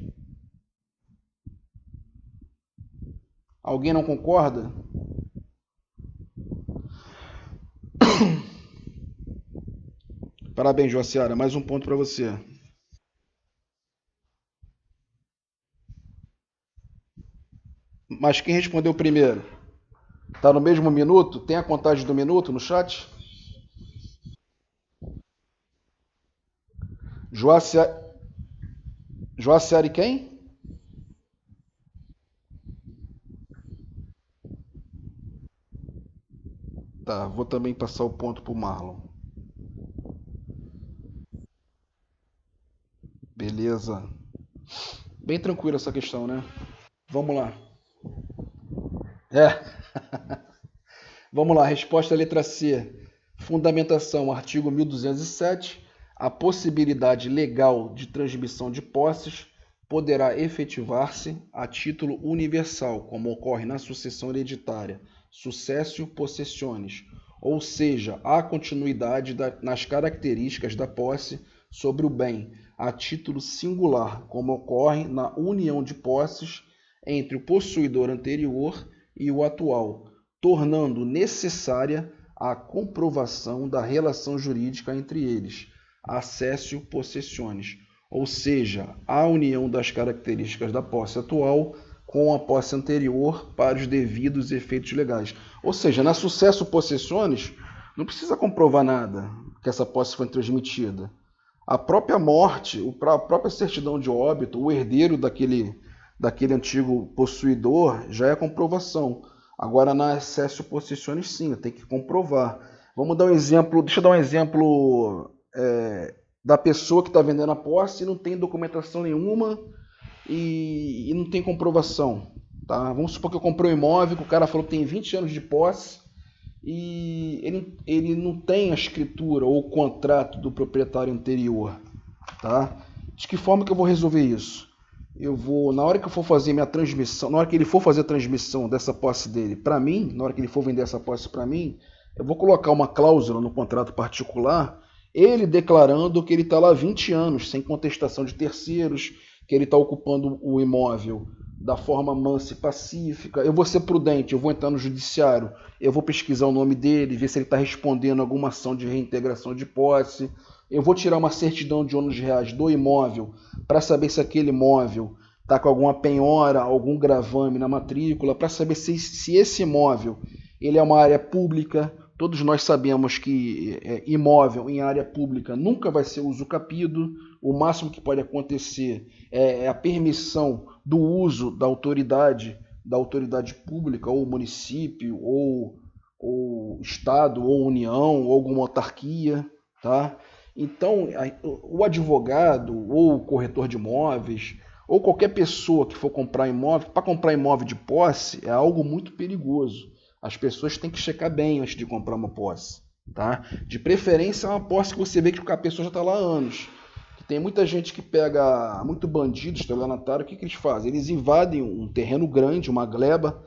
S1: Alguém não concorda? Parabéns, Joacera. Mais um ponto para você. Mas quem respondeu primeiro? Está no mesmo minuto? Tem a contagem do minuto no chat? Joacera e quem? Tá, vou também passar o ponto para o Marlon. Beleza. Bem tranquila essa questão, né? Vamos lá. Vamos lá, resposta letra C. Fundamentação, artigo 1207. A possibilidade legal de transmissão de posses poderá efetivar-se a título universal, como ocorre na sucessão hereditária, successio possessionis, ou seja, há continuidade nas características da posse sobre o bem, a título singular, como ocorre na união de posses entre o possuidor anterior e o atual, tornando necessária a comprovação da relação jurídica entre eles, accessio possessionis, ou seja, a união das características da posse atual com a posse anterior para os devidos efeitos legais. Ou seja, na successio possessionis, não precisa comprovar nada que essa posse foi transmitida. A própria morte, a própria certidão de óbito, o herdeiro daquele antigo possuidor já é comprovação. Agora na excesso possessionis sim, tem que comprovar. Vamos dar um exemplo, deixa eu dar um exemplo da pessoa que está vendendo a posse e não tem documentação nenhuma e não tem comprovação. Tá? Vamos supor que eu comprei um imóvel, que o cara falou que tem 20 anos de posse e ele não tem a escritura ou o contrato do proprietário anterior. Tá? De que forma que eu vou resolver isso? Eu vou, na hora que eu for fazer minha transmissão, na hora que ele for fazer a transmissão dessa posse dele para mim, na hora que ele for vender essa posse para mim, eu vou colocar uma cláusula no contrato particular, ele declarando que ele está lá há 20 anos, sem contestação de terceiros, que ele está ocupando o imóvel da forma mansa e pacífica. Eu vou ser prudente, eu vou entrar no judiciário, eu vou pesquisar o nome dele, ver se ele está respondendo a alguma ação de reintegração de posse. Eu vou tirar uma certidão de ônus reais do imóvel para saber se aquele imóvel está com alguma penhora, algum gravame na matrícula, para saber se esse imóvel ele é uma área pública. Todos nós sabemos que imóvel em área pública nunca vai ser usucapido. O máximo que pode acontecer é a permissão do uso da autoridade pública, ou município, ou estado, ou união, ou alguma autarquia, tá? Então, o advogado, ou o corretor de imóveis, ou qualquer pessoa que for comprar imóvel, para comprar imóvel de posse é algo muito perigoso. As pessoas têm que checar bem antes de comprar uma posse. Tá? De preferência, é uma posse que você vê que a pessoa já está lá há anos. Tem muita gente que pega, muito bandido, estelionatário, o que eles fazem? Eles invadem um terreno grande, uma gleba,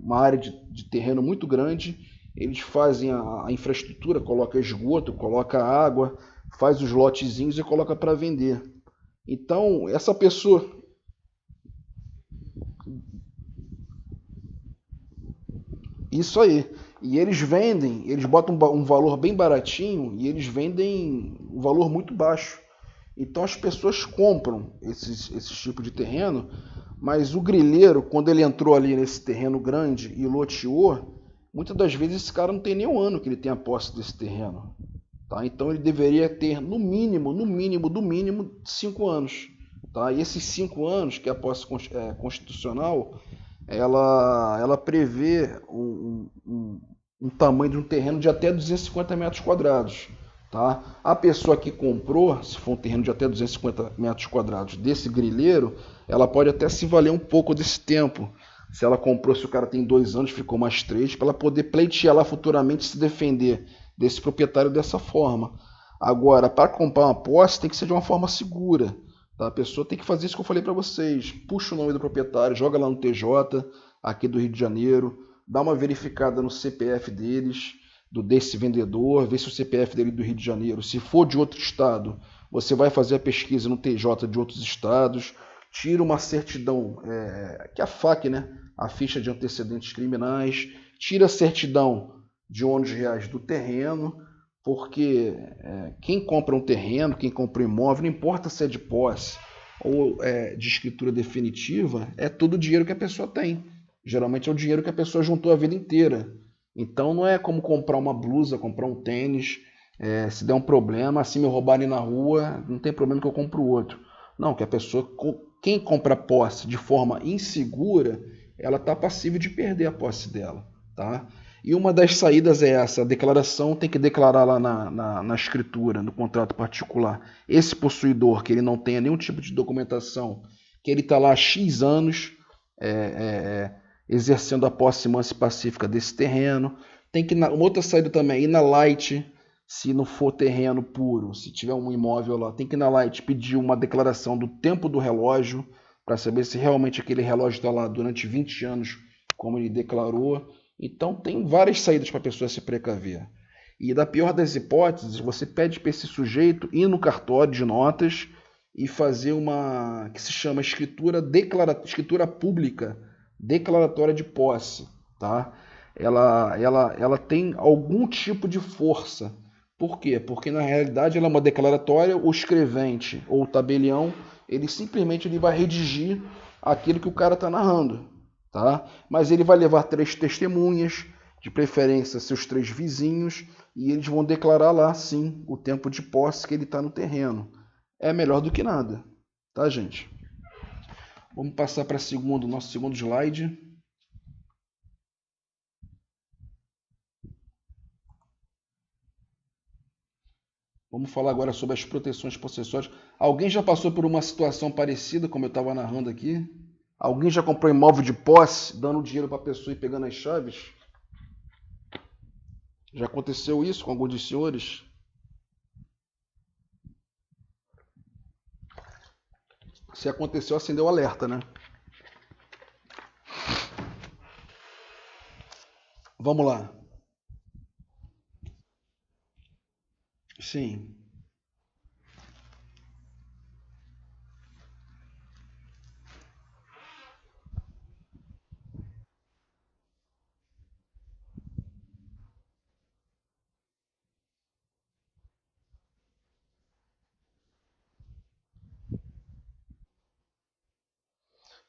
S1: uma área de terreno muito grande, eles fazem a infraestrutura, coloca esgoto, coloca água, faz os lotezinhos e coloca para vender. Então, essa pessoa... Isso aí. E eles vendem, eles botam um valor bem baratinho e eles vendem um valor muito baixo. Então as pessoas compram esses tipos de terreno, mas o grileiro, quando ele entrou ali nesse terreno grande e loteou, muitas das vezes esse cara não tem nem um ano que ele tem a posse desse terreno. Tá? Então ele deveria ter no mínimo 5 anos. Tá? E esses 5 anos, que é a posse constitucional, ela prevê um tamanho de um terreno de até 250 metros quadrados. Tá? A pessoa que comprou, se for um terreno de até 250 metros quadrados desse grileiro, ela pode até se valer um pouco desse tempo. Se ela comprou, se o cara tem 2 anos, ficou mais 3, para ela poder pleitear lá futuramente, se defender desse proprietário dessa forma. Agora, para comprar uma posse, tem que ser de uma forma segura. Tá? A pessoa tem que fazer isso que eu falei para vocês. Puxa o nome do proprietário, joga lá no TJ, aqui do Rio de Janeiro, dá uma verificada no CPF deles, desse vendedor, vê se o CPF dele é do Rio de Janeiro. Se for de outro estado, você vai fazer a pesquisa no TJ de outros estados, tira uma certidão, que é a FAQ, né? A ficha de antecedentes criminais, tira a certidão de ônus reais do terreno, porque quem compra um terreno, quem compra um imóvel, não importa se é de posse ou de escritura definitiva, é todo o dinheiro que a pessoa tem. Geralmente é o dinheiro que a pessoa juntou a vida inteira. Então não é como comprar uma blusa, comprar um tênis, se der um problema, se me roubarem na rua, não tem problema que eu compro outro. Não, que a pessoa, quem compra posse de forma insegura, ela está passível de perder a posse dela. Tá? E uma das saídas é essa, a declaração tem que declarar lá na escritura, no contrato particular, esse possuidor, que ele não tenha nenhum tipo de documentação, que ele está lá há X anos, exercendo a posse mansa e pacífica desse terreno. Tem que, uma outra saída também, ir na Light, se não for terreno puro, se tiver um imóvel lá, tem que ir na Light pedir uma declaração do tempo do relógio, para saber se realmente aquele relógio está lá durante 20 anos, como ele declarou. Então tem várias saídas para a pessoa se precaver. E da pior das hipóteses, você pede para esse sujeito ir no cartório de notas e fazer uma que se chama escritura pública declaratória de posse. Tá? Ela tem algum tipo de força. Por quê? Porque na realidade ela é uma declaratória, o escrevente ou o tabelião, ele simplesmente vai redigir aquilo que o cara está narrando. Tá? Mas ele vai levar 3 testemunhas de preferência seus 3 vizinhos, e eles vão declarar lá, sim, o tempo de posse que ele está no terreno. É melhor do que nada, tá, gente? Vamos passar para nosso segundo slide. Vamos falar agora sobre as proteções possessórias. Alguém já passou por uma situação parecida, como eu estava narrando aqui? Alguém já comprou imóvel de posse, dando dinheiro para a pessoa e pegando as chaves? Já aconteceu isso com alguns dos senhores? Se aconteceu, acendeu o alerta, né? Vamos lá. Sim.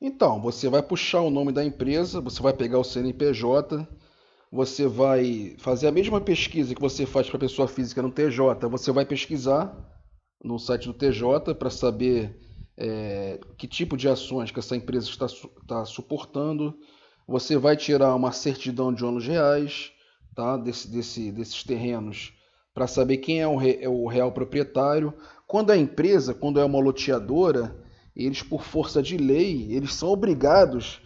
S1: Então, você vai puxar o nome da empresa, você vai pegar o CNPJ, você vai fazer a mesma pesquisa que você faz para pessoa física no TJ, você vai pesquisar no site do TJ para saber que tipo de ações que essa empresa está suportando. Você vai tirar uma certidão de ônus reais, tá? Desses terrenos para saber quem é o real proprietário. Quando a empresa, quando é uma loteadora, eles por força de lei, eles são obrigados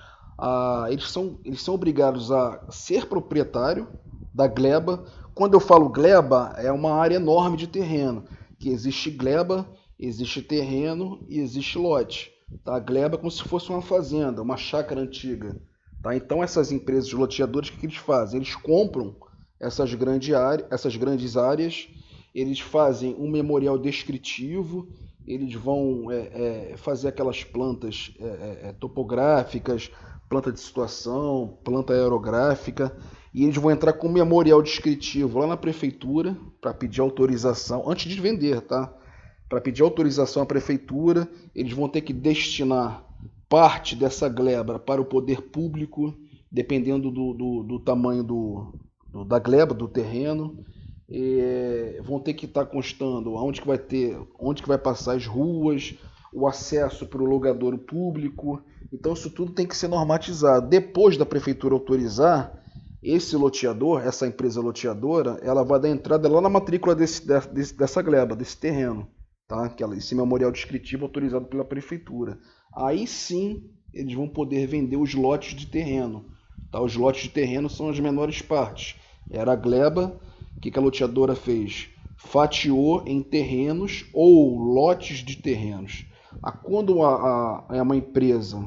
S1: a ser proprietário da gleba. Quando eu falo gleba, é uma área enorme de terreno, que existe gleba, existe terreno e existe lote. Tá? A gleba é como se fosse uma fazenda, uma chácara antiga. Tá? Então essas empresas loteadoras, o que eles fazem? Eles compram essas grandes áreas, eles fazem um memorial descritivo, eles vão fazer aquelas plantas topográficas, planta de situação, planta aerográfica, e eles vão entrar com um memorial descritivo lá na prefeitura para pedir autorização, antes de vender, tá? Para pedir autorização à prefeitura, eles vão ter que destinar parte dessa gleba para o poder público, dependendo do tamanho da gleba, do terreno. Vão ter que estar constando onde que vai passar as ruas, o acesso para o logadouro público. Então isso tudo tem que ser normatizado. Depois da prefeitura autorizar, esse loteador, essa empresa loteadora, ela vai dar entrada lá na matrícula dessa gleba, desse terreno, tá? Esse memorial descritivo autorizado pela prefeitura. Aí sim eles vão poder vender os lotes de terreno. Tá? Os lotes de terreno são as menores partes. Era a gleba. O que a loteadora fez? Fatiou em terrenos ou lotes de terrenos. Quando é uma empresa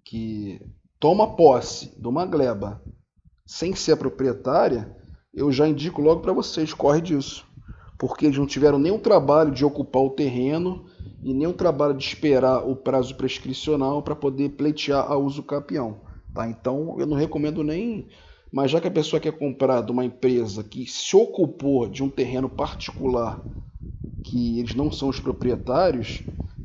S1: que toma posse de uma gleba sem ser a proprietária, eu já indico logo para vocês, corre disso. Porque eles não tiveram nenhum trabalho de ocupar o terreno e nenhum trabalho de esperar o prazo prescricional para poder pleitear a uso capião. Tá? Então eu não recomendo nem. Mas já que a pessoa quer comprar de uma empresa que se ocupou de um terreno particular, que eles não são os proprietários,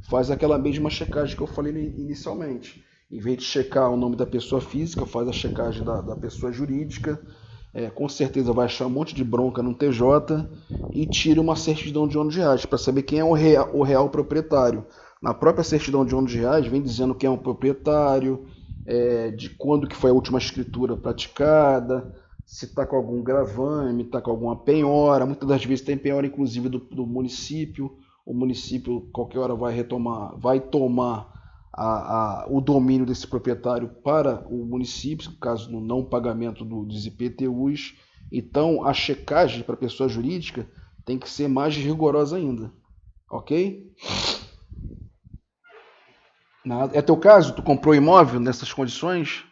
S1: faz aquela mesma checagem que eu falei inicialmente. Em vez de checar o nome da pessoa física, faz a checagem da pessoa jurídica. Com certeza vai achar um monte de bronca no TJ e tira uma certidão de ônus reais para saber quem é o real proprietário. Na própria certidão de ônus reais vem dizendo quem é o proprietário, de quando que foi a última escritura praticada, se está com algum gravame, está com alguma penhora. Muitas das vezes tem penhora inclusive do município. O município qualquer hora vai tomar o domínio desse proprietário para o município, caso do não pagamento dos IPTUs. Então, a checagem para a pessoa jurídica tem que ser mais rigorosa ainda. Ok? É teu caso? Tu comprou imóvel nessas condições?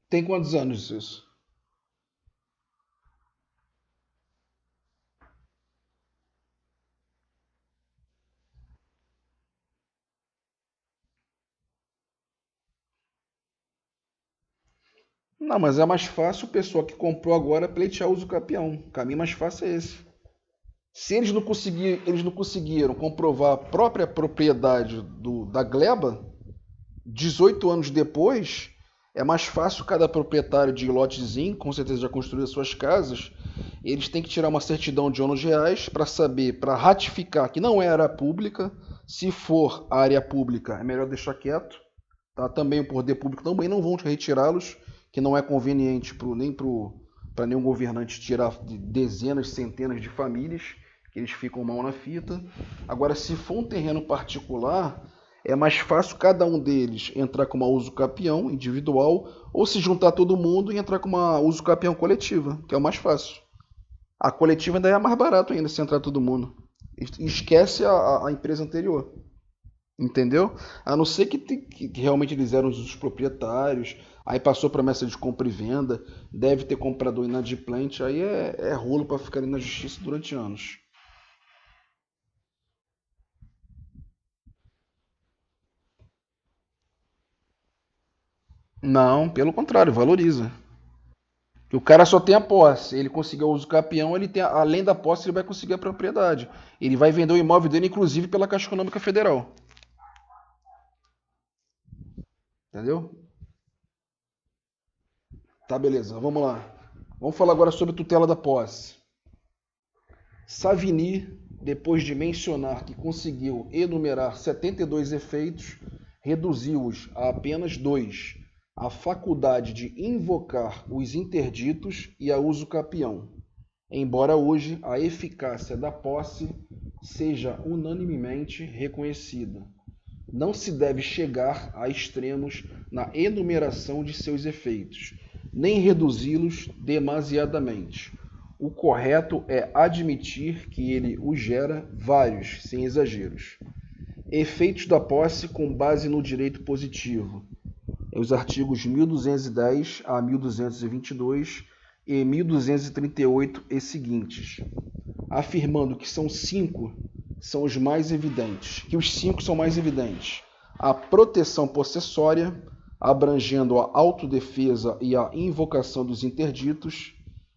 S1: Tem quantos anos isso? Não, mas é mais fácil o pessoal que comprou agora pleitear uso capião. O caminho mais fácil é esse. Se eles não conseguiram comprovar a própria propriedade da gleba, 18 anos depois, é mais fácil cada proprietário de lotezinho, com certeza já construiu as suas casas, eles têm que tirar uma certidão de ônus reais para saber, para ratificar que não é área pública. Se for área pública, é melhor deixar quieto. Tá? Também o poder público também não vão retirá-los, que não é conveniente nem para nenhum governante tirar dezenas, centenas de famílias, que eles ficam mal na fita. Agora, se for um terreno particular, é mais fácil cada um deles entrar com uma uso capião individual ou se juntar todo mundo e entrar com uma uso capião coletiva, que é o mais fácil. A coletiva ainda é mais barato ainda se entrar todo mundo. Esquece a empresa anterior. Entendeu? A não ser que realmente eles eram os proprietários, aí passou promessa de compra e venda, deve ter comprador inadimplente, aí é rolo para ficar na justiça durante anos. Não, pelo contrário, valoriza. Que o cara só tem a posse, ele conseguiu o uso capião, ele tem, além da posse, ele vai conseguir a propriedade. Ele vai vender o imóvel dele, inclusive, pela Caixa Econômica Federal. Entendeu? Tá, beleza, vamos lá. Vamos falar agora sobre tutela da posse. Savigny, depois de mencionar que conseguiu enumerar 72 efeitos, reduziu-os a apenas dois: a faculdade de invocar os interditos e a uso capião, embora hoje a eficácia da posse seja unanimemente reconhecida. Não se deve chegar a extremos na enumeração de seus efeitos, nem reduzi-los demasiadamente. O correto é admitir que ele os gera vários, sem exageros. Efeitos da posse com base no direito positivo. Os artigos 1210 a 1222 e 1238 e seguintes, afirmando que são os mais evidentes, que os cinco são mais evidentes. A proteção possessória, abrangendo a autodefesa e a invocação dos interditos,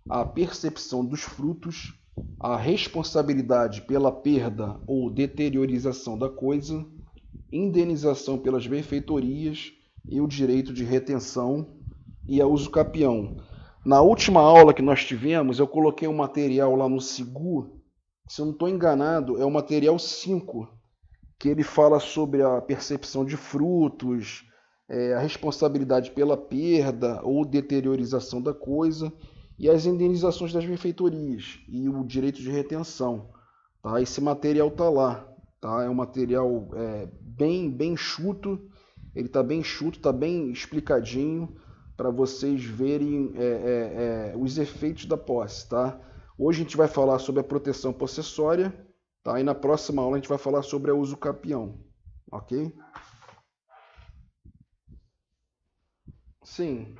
S1: a percepção dos frutos, a responsabilidade pela perda ou deteriorização da coisa, indenização pelas benfeitorias e o direito de retenção e a uso capião. Na última aula que nós tivemos, eu coloquei um material lá no SIGU, se eu não estou enganado, é o material 5, que ele fala sobre a percepção de frutos, a responsabilidade pela perda ou deteriorização da coisa e as indenizações das benfeitorias e o direito de retenção. Tá? Esse material está lá. Tá? É um material bem enxuto, ele está bem enxuto, está bem explicadinho para vocês verem os efeitos da posse. Tá? Hoje a gente vai falar sobre a proteção possessória, tá? E na próxima aula a gente vai falar sobre o uso capião, ok? Sim.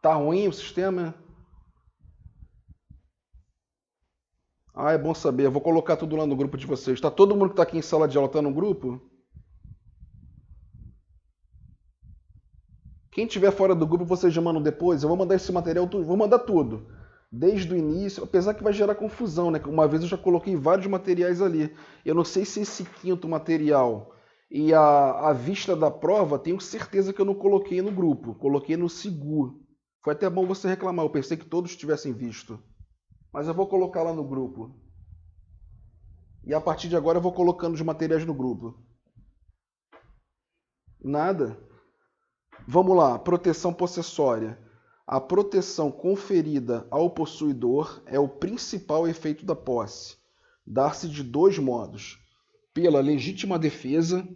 S1: Tá ruim o sistema? Ah, é bom saber. Eu vou colocar tudo lá no grupo de vocês. Tá todo mundo que está aqui em sala de aula tá no grupo? Quem tiver fora do grupo, vocês já mandam depois. Eu vou mandar esse material, vou mandar tudo. Desde o início, apesar que vai gerar confusão, né? Uma vez eu já coloquei vários materiais ali. Eu não sei se esse quinto material e a vista da prova, tenho certeza que eu não coloquei no grupo. Coloquei no Sigu. Foi até bom você reclamar, eu pensei que todos tivessem visto. Mas eu vou colocar lá no grupo. E a partir de agora eu vou colocando os materiais no grupo. Nada. Vamos lá, proteção possessória. A proteção conferida ao possuidor é o principal efeito da posse. Dar-se de dois modos: pela legítima defesa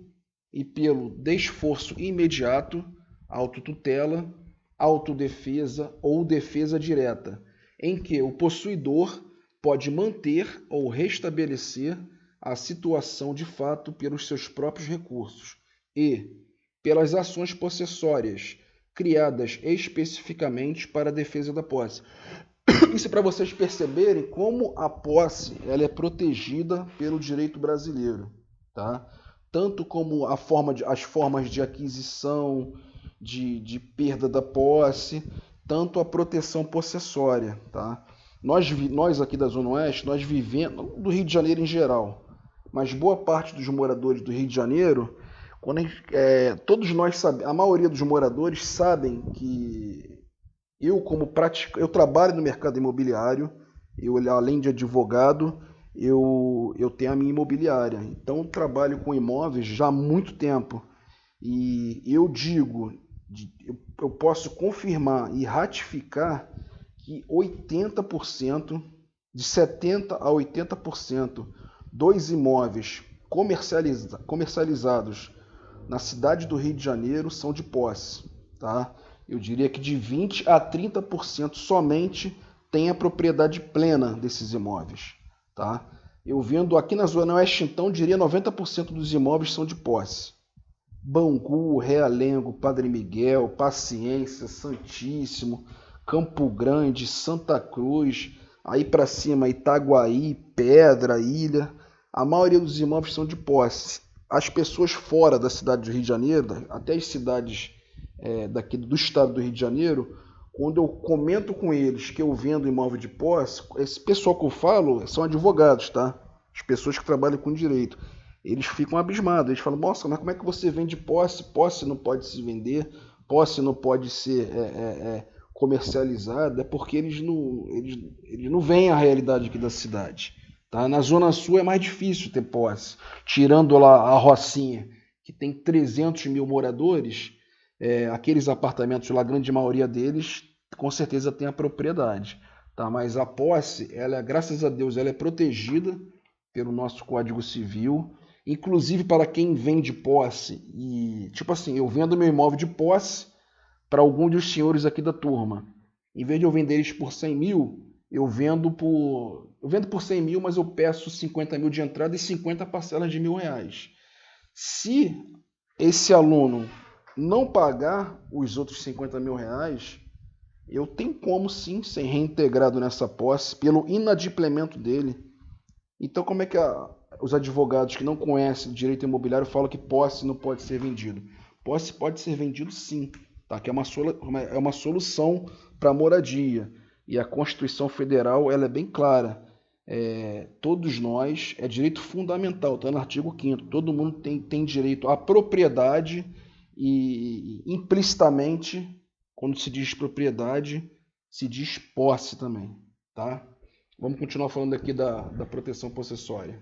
S1: e pelo desforço imediato, autotutela, autodefesa ou defesa direta, em que o possuidor pode manter ou restabelecer a situação de fato pelos seus próprios recursos e, pelas ações possessórias criadas especificamente para a defesa da posse. Isso é para vocês perceberem como a posse ela é protegida pelo direito brasileiro, tá? Tanto como as formas de aquisição, de perda da posse, tanto a proteção possessória, tá? Nós aqui da Zona Oeste, nós vivemos, do Rio de Janeiro em geral, mas boa parte dos moradores do Rio de Janeiro, todos nós sabemos, a maioria dos moradores sabem que eu trabalho no mercado imobiliário, além de advogado, eu tenho a minha imobiliária. Então, eu trabalho com imóveis já há muito tempo. E eu digo, eu posso confirmar e ratificar que 80%, de 70% a 80% dos imóveis comercializados na cidade do Rio de Janeiro são de posse, tá? Eu diria que de 20% a 30% somente tem a propriedade plena desses imóveis, tá? Eu vendo aqui na Zona Oeste, então, diria 90% dos imóveis são de posse. Bangu, Realengo, Padre Miguel, Paciência, Santíssimo, Campo Grande, Santa Cruz, aí para cima Itaguaí, Pedra, Ilha, a maioria dos imóveis são de posse. As pessoas fora da cidade do Rio de Janeiro, até as cidades daqui do estado do Rio de Janeiro, quando eu comento com eles que eu vendo imóvel de posse, esse pessoal que eu falo são advogados, tá? As pessoas que trabalham com direito. Eles ficam abismados, eles falam, nossa, mas como é que você vende posse? Posse não pode se vender, posse não pode ser comercializada, é porque eles não veem a realidade aqui da cidade. Tá? Na Zona Sul é mais difícil ter posse, tirando lá a Rocinha, que tem 300 mil moradores, aqueles apartamentos lá, a grande maioria deles, com certeza tem a propriedade. Tá? Mas a posse, graças a Deus, ela é protegida pelo nosso Código Civil, inclusive para quem vende posse. E, tipo assim, eu vendo meu imóvel de posse para algum dos senhores aqui da turma. Em vez de eu vender eles por 100 mil, eu vendo por 100 mil, mas eu peço 50 mil de entrada e 50 parcelas de R$ 1.000. Se esse aluno não pagar os outros 50 mil reais, eu tenho como sim ser reintegrado nessa posse pelo inadimplemento dele. Então, como é que os advogados que não conhecem direito imobiliário falam que posse não pode ser vendido? Posse pode ser vendido sim, tá? Que é uma solução para a moradia. E a Constituição Federal ela é bem clara. Todos nós, é direito fundamental, está no artigo 5º, todo mundo tem direito à propriedade e implicitamente, quando se diz propriedade, se diz posse também, tá? Vamos continuar falando aqui da proteção possessória.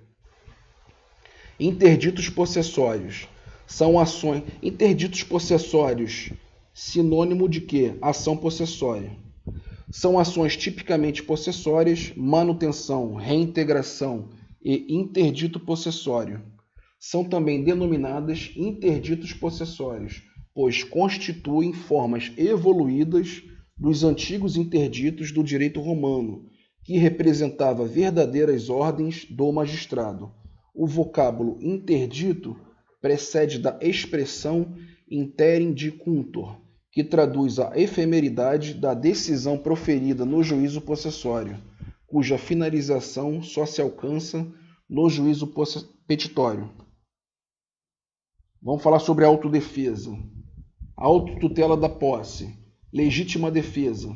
S1: Interditos possessórios são ações. Interditos possessórios, sinônimo de quê? Ação possessória. São ações tipicamente possessórias, manutenção, reintegração e interdito possessório. São também denominadas interditos possessórios, pois constituem formas evoluídas dos antigos interditos do direito romano, que representava verdadeiras ordens do magistrado. O vocábulo interdito precede da expressão interim dicuntur, que traduz a efemeridade da decisão proferida no juízo possessório, cuja finalização só se alcança no juízo petitório. Vamos falar sobre a autodefesa. Autotutela da posse. Legítima defesa.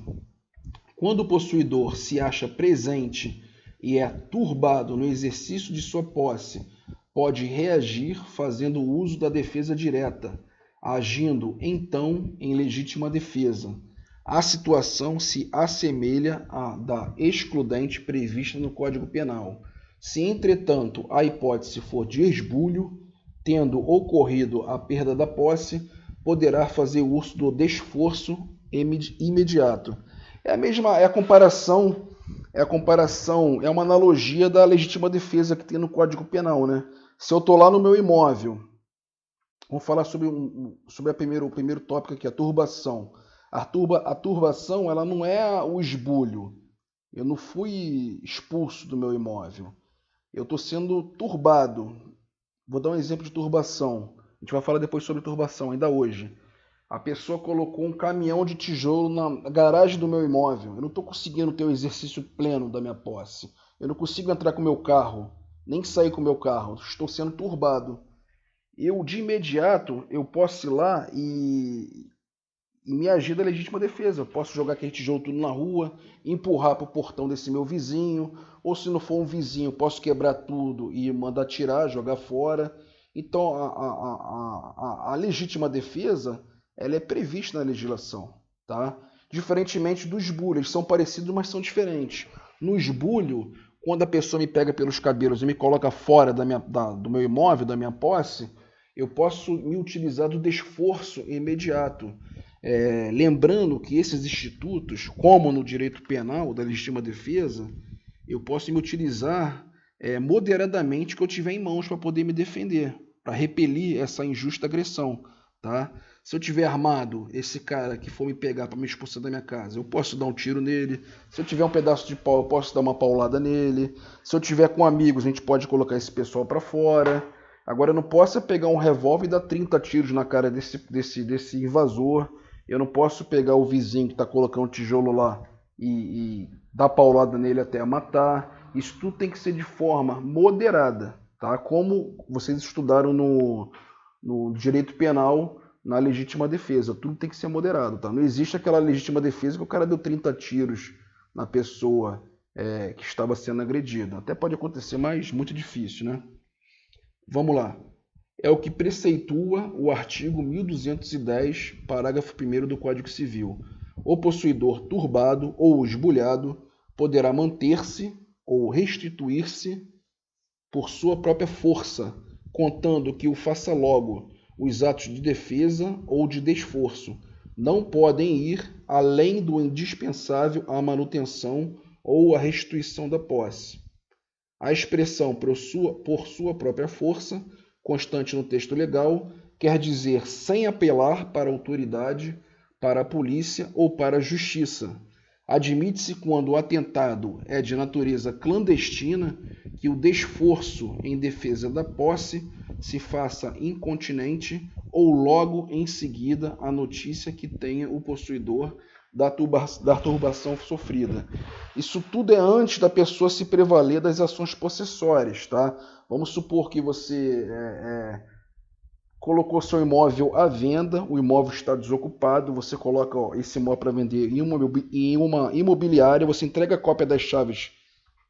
S1: Quando o possuidor se acha presente e é turbado no exercício de sua posse, pode reagir fazendo uso da defesa direta, agindo então em legítima defesa. A situação se assemelha à da excludente prevista no Código Penal. Se, entretanto, a hipótese for de esbulho, tendo ocorrido a perda da posse, poderá fazer uso do desforço imediato. É a comparação, é uma analogia da legítima defesa que tem no Código Penal, né? Se eu estou lá no meu imóvel, vamos falar sobre o primeiro tópico aqui, a turbação. A turbação, ela não é o esbulho. Eu não fui expulso do meu imóvel. Eu estou sendo turbado. Vou dar um exemplo de turbação. A gente vai falar depois sobre turbação, ainda hoje. A pessoa colocou um caminhão de tijolo na garagem do meu imóvel. Eu não estou conseguindo ter o exercício pleno da minha posse. Eu não consigo entrar com o meu carro, nem sair com o meu carro. Estou sendo turbado. Eu, de imediato, eu posso ir lá e me agir da legítima defesa. Eu posso jogar aquele tijolo tudo na rua, empurrar para o portão desse meu vizinho, ou se não for um vizinho, posso quebrar tudo e mandar tirar, jogar fora. Então, a legítima defesa, ela é prevista na legislação, tá? Diferentemente do esbulho, eles são parecidos, mas são diferentes. No esbulho, quando a pessoa me pega pelos cabelos e me coloca fora do meu imóvel, da minha posse, eu posso me utilizar do desforço imediato. Lembrando que esses institutos, como no direito penal da legítima defesa, eu posso me utilizar moderadamente que eu tiver em mãos para poder me defender, para repelir essa injusta agressão, tá? Se eu tiver armado, esse cara que for me pegar para me expulsar da minha casa, eu posso dar um tiro nele. Se eu tiver um pedaço de pau, eu posso dar uma paulada nele. Se eu tiver com amigos, a gente pode colocar esse pessoal para fora. Agora, eu não posso pegar um revólver e dar 30 tiros na cara desse invasor. Eu não posso pegar o vizinho que está colocando um tijolo lá e dar paulada nele até matar. Isso tudo tem que ser de forma moderada, tá? Como vocês estudaram no direito penal, na legítima defesa. Tudo tem que ser moderado, tá? Não existe aquela legítima defesa que o cara deu 30 tiros na pessoa que estava sendo agredida. Até pode acontecer, mas muito difícil, né? Vamos lá. É o que preceitua o artigo 1210, parágrafo 1º do Código Civil. O possuidor turbado ou esbulhado poderá manter-se ou restituir-se por sua própria força, contando que o faça logo os atos de defesa ou de desforço. Não podem ir além do indispensável à manutenção ou à restituição da posse. A expressão por sua própria força, constante no texto legal, quer dizer sem apelar para a autoridade, para a polícia ou para a justiça. Admite-se quando o atentado é de natureza clandestina que o desforço em defesa da posse se faça incontinente ou logo em seguida a notícia que tenha o possuidor da turbação sofrida. Isso tudo é antes da pessoa se prevaler das ações possessórias, tá? Vamos supor que você colocou seu imóvel à venda, o imóvel está desocupado, você coloca esse imóvel para vender em uma imobiliária, você entrega a cópia das chaves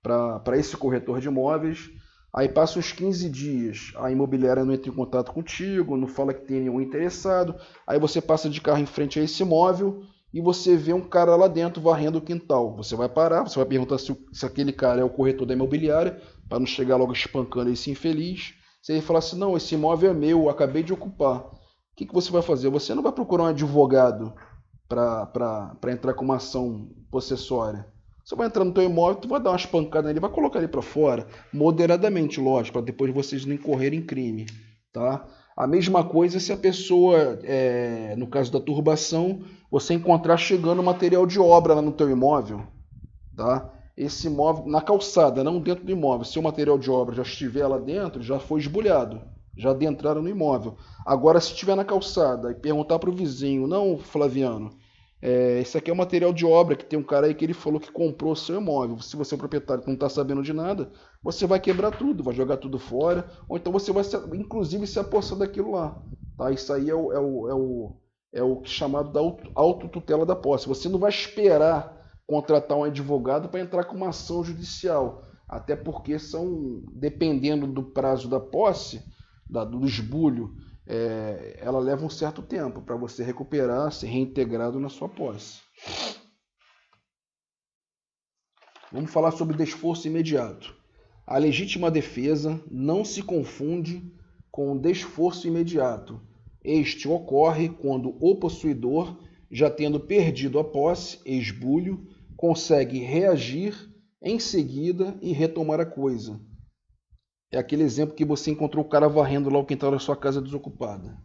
S1: para esse corretor de imóveis, aí passa uns 15 dias, a imobiliária não entra em contato contigo, não fala que tem nenhum interessado, aí você passa de carro em frente a esse imóvel e você vê um cara lá dentro varrendo o quintal. Você vai parar, você vai perguntar se aquele cara é o corretor da imobiliária, para não chegar logo espancando esse infeliz. Se ele falar assim, não, esse imóvel é meu, eu acabei de ocupar. O que você vai fazer? Você não vai procurar um advogado para entrar com uma ação possessória. Você vai entrar no teu imóvel, tu vai dar uma espancada nele, vai colocar ele para fora, moderadamente, lógico, para depois vocês não incorrerem em crime, tá? A mesma coisa se a pessoa, no caso da turbação, você encontrar chegando material de obra lá no teu imóvel, tá? Esse imóvel, na calçada, não dentro do imóvel, se o material de obra já estiver lá dentro, já foi esbulhado, já adentraram no imóvel. Agora, se estiver na calçada e perguntar para o vizinho, não, Flaviano, esse aqui é o material de obra que tem um cara aí que ele falou que comprou o seu imóvel. Se você é o proprietário que não está sabendo de nada, você vai quebrar tudo, vai jogar tudo fora, ou então você vai, inclusive, se apossar daquilo lá. Tá? Isso aí é o chamado da autotutela da posse. Você não vai esperar contratar um advogado para entrar com uma ação judicial, até porque dependendo do prazo da posse, do esbulho, ela leva um certo tempo para você recuperar, ser reintegrado na sua posse. Vamos falar sobre desforço imediato. A legítima defesa não se confunde com o desforço imediato. Este ocorre quando o possuidor, já tendo perdido a posse, esbulho, consegue reagir em seguida e retomar a coisa. É aquele exemplo que você encontrou o cara varrendo lá o quintal da sua casa desocupada.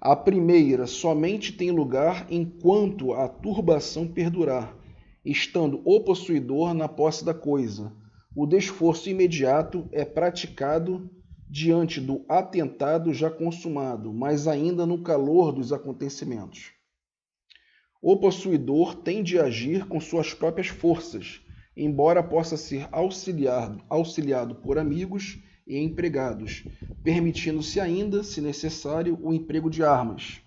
S1: A primeira somente tem lugar enquanto a turbação perdurar, estando o possuidor na posse da coisa. O desforço imediato é praticado diante do atentado já consumado, mas ainda no calor dos acontecimentos. O possuidor tem de agir com suas próprias forças, embora possa ser auxiliado por amigos e empregados, permitindo-se ainda, se necessário, o emprego de armas.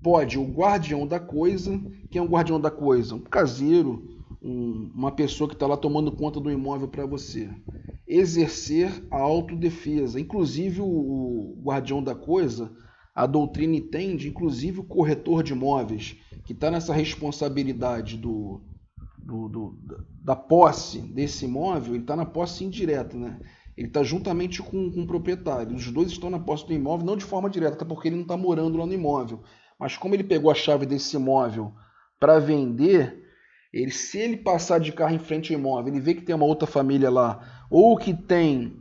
S1: Pode o guardião da coisa, quem é o guardião da coisa? Um caseiro, uma pessoa que está lá tomando conta do imóvel para você, exercer a autodefesa. Inclusive o guardião da coisa, a doutrina entende, inclusive o corretor de imóveis, que está nessa responsabilidade da posse desse imóvel, ele está na posse indireta, né? Ele está juntamente com o proprietário. Os dois estão na posse do imóvel, não de forma direta, até porque ele não está morando lá no imóvel. Mas como ele pegou a chave desse imóvel para vender, se ele passar de carro em frente ao imóvel, ele vê que tem uma outra família lá, ou que tem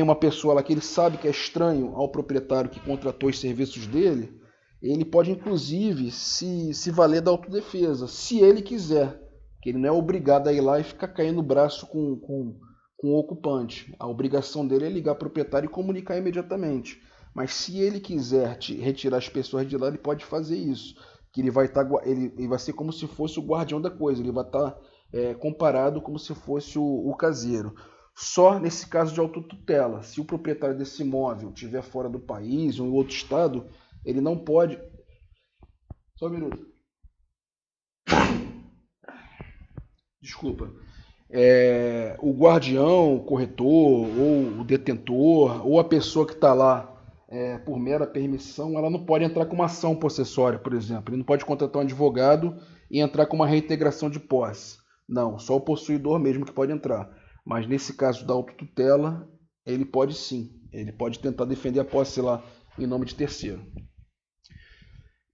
S1: uma pessoa lá que ele sabe que é estranho ao proprietário que contratou os serviços dele, ele pode inclusive se valer da autodefesa, se ele quiser, que ele não é obrigado a ir lá e ficar caindo o braço com o ocupante. A obrigação dele é ligar ao proprietário e comunicar imediatamente. Mas se ele quiser retirar as pessoas de lá, ele pode fazer isso. Que ele vai ser como se fosse o guardião da coisa, ele vai estar comparado como se fosse o caseiro. Só nesse caso de autotutela, se o proprietário desse imóvel estiver fora do país ou em outro estado, ele não pode... Só um minuto. Desculpa. O guardião, o corretor, ou o detentor, ou a pessoa que está lá por mera permissão, ela não pode entrar com uma ação possessória, por exemplo. Ele não pode contratar um advogado e entrar com uma reintegração de posse. Não, só o possuidor mesmo que pode entrar. Mas nesse caso da autotutela, ele pode sim. Ele pode tentar defender a posse lá em nome de terceiro.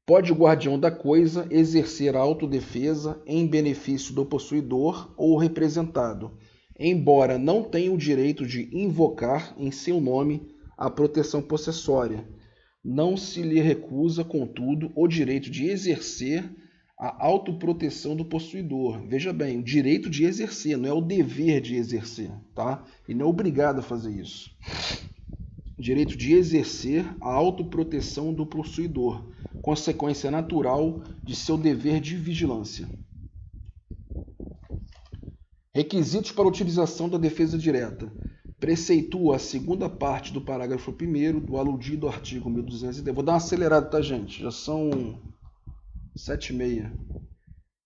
S1: Pode o guardião da coisa exercer a autodefesa em benefício do possuidor ou representado, embora não tenha o direito de invocar em seu nome a proteção possessória. Não se lhe recusa, contudo, o direito de exercer a autoproteção do possuidor. Veja bem, o direito de exercer, não é o dever de exercer, tá? Ele não é obrigado a fazer isso. Direito de exercer a autoproteção do possuidor, consequência natural de seu dever de vigilância. Requisitos para a utilização da defesa direta. Preceitua a segunda parte do parágrafo 1º do aludido artigo 1210. Vou dar uma acelerada, tá, gente? Já são 7h30.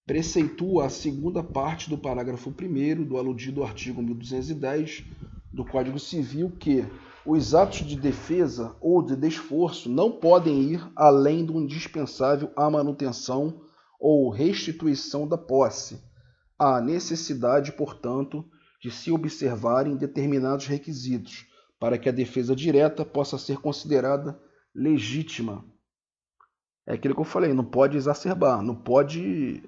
S1: Preceitua a segunda parte do parágrafo 1º do aludido artigo 1210 do Código Civil que os atos de defesa ou de desforço não podem ir além do indispensável à manutenção ou restituição da posse. Há necessidade, portanto, de se observarem determinados requisitos para que a defesa direta possa ser considerada legítima. É aquilo que eu falei, não pode exacerbar, não pode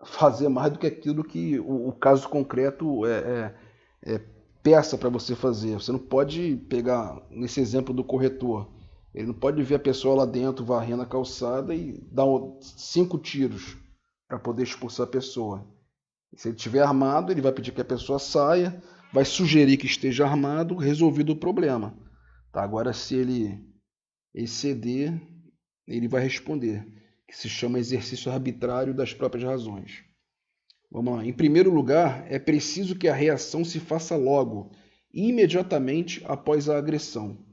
S1: fazer mais do que aquilo que o caso concreto peça para você fazer. Você não pode pegar, nesse exemplo do corretor, ele não pode ver a pessoa lá dentro varrendo a calçada e dar 5 tiros para poder expulsar a pessoa. Se ele estiver armado, ele vai pedir que a pessoa saia, vai sugerir que esteja armado, resolvido o problema. Tá? Agora, se ele exceder, ele vai responder, que se chama exercício arbitrário das próprias razões. Vamos lá. Em primeiro lugar, é preciso que a reação se faça logo, imediatamente após a agressão.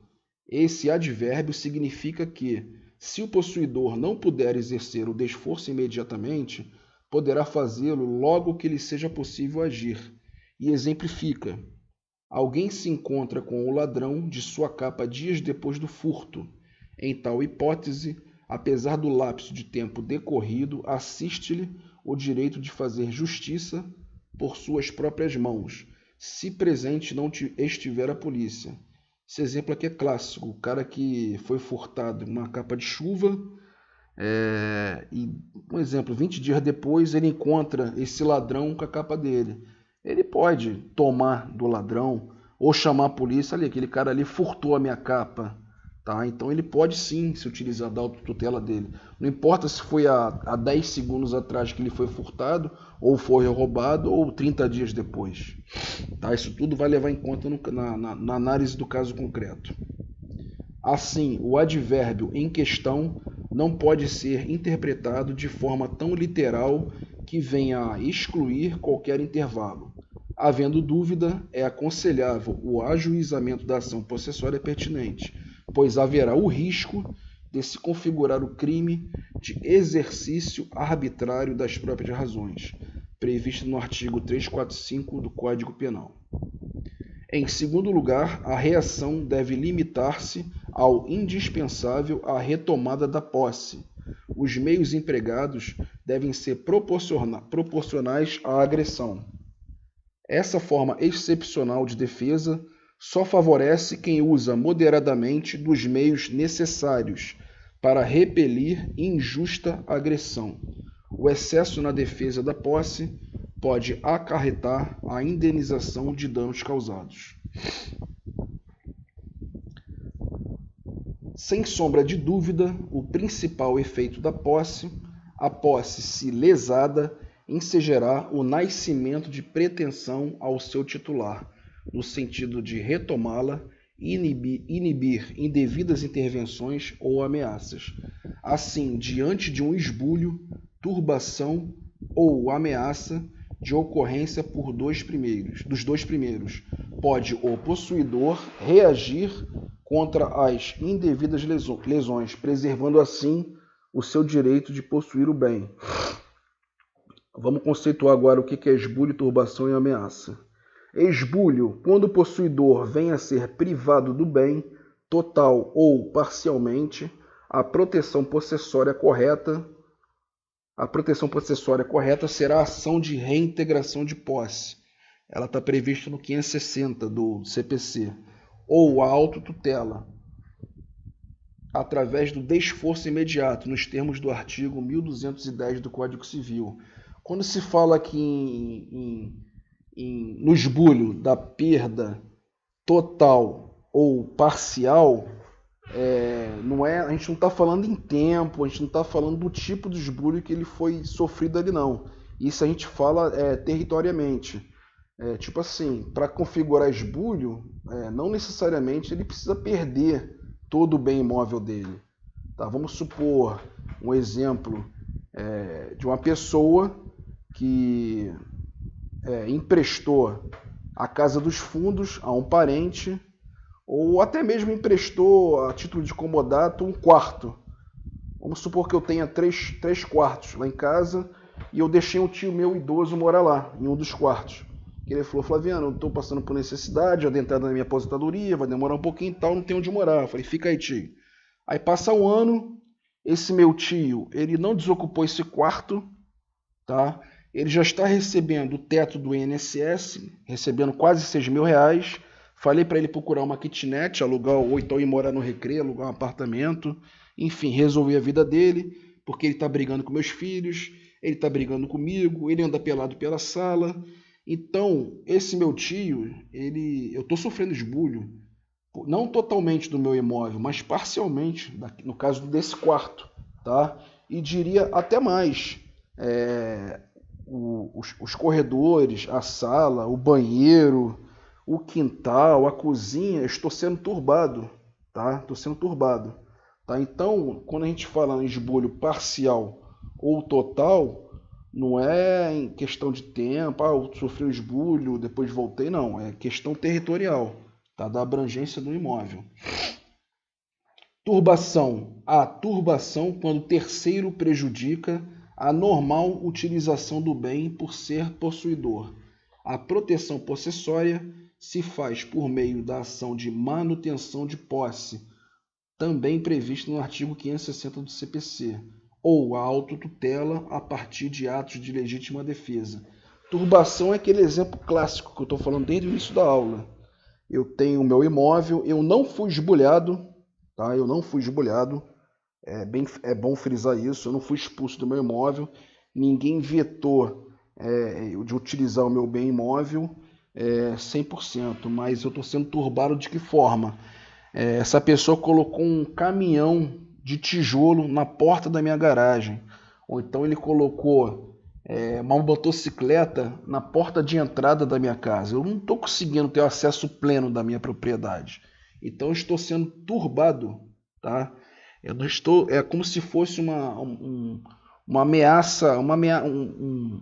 S1: Esse advérbio significa que, se o possuidor não puder exercer o desforço imediatamente, poderá fazê-lo logo que lhe seja possível agir. E exemplifica: alguém se encontra com o ladrão de sua capa dias depois do furto. Em tal hipótese, apesar do lapso de tempo decorrido, assiste-lhe o direito de fazer justiça por suas próprias mãos, se presente não estiver a polícia. Esse exemplo aqui é clássico. O cara que foi furtado uma capa de chuva e, um exemplo, 20 dias depois ele encontra esse ladrão com a capa dele. Ele pode tomar do ladrão ou chamar a polícia, ali, aquele cara ali furtou a minha capa. Tá? Então ele pode sim se utilizar da autotutela dele. Não importa se foi há 10 segundos atrás que ele foi furtado, ou foi roubado, ou 30 dias depois. Tá? Isso tudo vai levar em conta na análise do caso concreto. Assim, o advérbio em questão não pode ser interpretado de forma tão literal que venha a excluir qualquer intervalo. Havendo dúvida, é aconselhável o ajuizamento da ação possessória pertinente, pois haverá o risco de se configurar o crime de exercício arbitrário das próprias razões, previsto no artigo 345 do Código Penal. Em segundo lugar, a reação deve limitar-se ao indispensável à retomada da posse. Os meios empregados devem ser proporcionais à agressão. Essa forma excepcional de defesa só favorece quem usa moderadamente dos meios necessários para repelir injusta agressão. O excesso na defesa da posse pode acarretar a indenização de danos causados. Sem sombra de dúvida, o principal efeito da posse, a posse se lesada, ensejará o nascimento de pretensão ao seu titular, no sentido de retomá-la e inibir indevidas intervenções ou ameaças. Assim, diante de um esbulho, turbação ou ameaça de ocorrência dos dois primeiros, pode o possuidor reagir contra as indevidas lesões, preservando assim o seu direito de possuir o bem. Vamos conceituar agora o que é esbulho, turbação e ameaça. Esbulho, quando o possuidor vem a ser privado do bem, total ou parcialmente, a proteção possessória correta será a ação de reintegração de posse. Ela está prevista no 560 do CPC. Ou a autotutela, através do desforço imediato, nos termos do artigo 1210 do Código Civil. Quando se fala aqui no esbulho da perda total ou parcial, a gente não está falando em tempo, a gente não está falando do tipo de esbulho que ele foi sofrido ali, não. Isso a gente fala territoriamente. Tipo assim, para configurar esbulho, não necessariamente ele precisa perder todo o bem imóvel dele. Tá? Vamos supor um exemplo de uma pessoa que emprestou a casa dos fundos a um parente, ou até mesmo emprestou a título de comodato um quarto. Vamos supor que eu tenha três quartos lá em casa e eu deixei um tio meu idoso morar lá, em um dos quartos. Ele falou: Flaviano, eu estou passando por necessidade, adentrada na minha aposentadoria, vai demorar um pouquinho e tal, não tem onde morar. Eu falei: fica aí, tio. Aí passa um ano, esse meu tio, ele não desocupou esse quarto, tá? Ele já está recebendo o teto do INSS, recebendo quase R$6.000. Falei para ele procurar uma kitnet, alugar, ou então ir morar no Recreio, alugar um apartamento. Enfim, resolver a vida dele, porque ele está brigando com meus filhos, ele está brigando comigo, ele anda pelado pela sala. Então, esse meu tio, eu estou sofrendo esbulho, não totalmente do meu imóvel, mas parcialmente, no caso desse quarto, tá? E diria até mais, os corredores, a sala, o banheiro, o quintal, a cozinha, eu estou sendo turbado, tá? Estou sendo turbado, tá? Então, quando a gente fala em esbulho parcial ou total, não é em questão de tempo, eu sofri um esbulho, depois voltei, não. É questão territorial, tá? Da abrangência do imóvel. Turbação. A turbação quando terceiro prejudica a normal utilização do bem por ser possuidor. A proteção possessória se faz por meio da ação de manutenção de posse, também prevista no artigo 560 do CPC, ou a autotutela a partir de atos de legítima defesa. Turbação é aquele exemplo clássico que eu estou falando desde o início da aula. Eu tenho o meu imóvel, eu não fui esbulhado, tá? Eu não fui esbulhado, é bom frisar isso, eu não fui expulso do meu imóvel, ninguém vetou de utilizar o meu bem imóvel 100%, mas eu estou sendo turbado de que forma? Essa pessoa colocou um caminhão de tijolo na porta da minha garagem. Ou então ele colocou uma motocicleta na porta de entrada da minha casa. Eu não estou conseguindo ter o acesso pleno da minha propriedade. Então eu estou sendo turbado, tá? Eu não estou, é como se fosse uma ameaça, um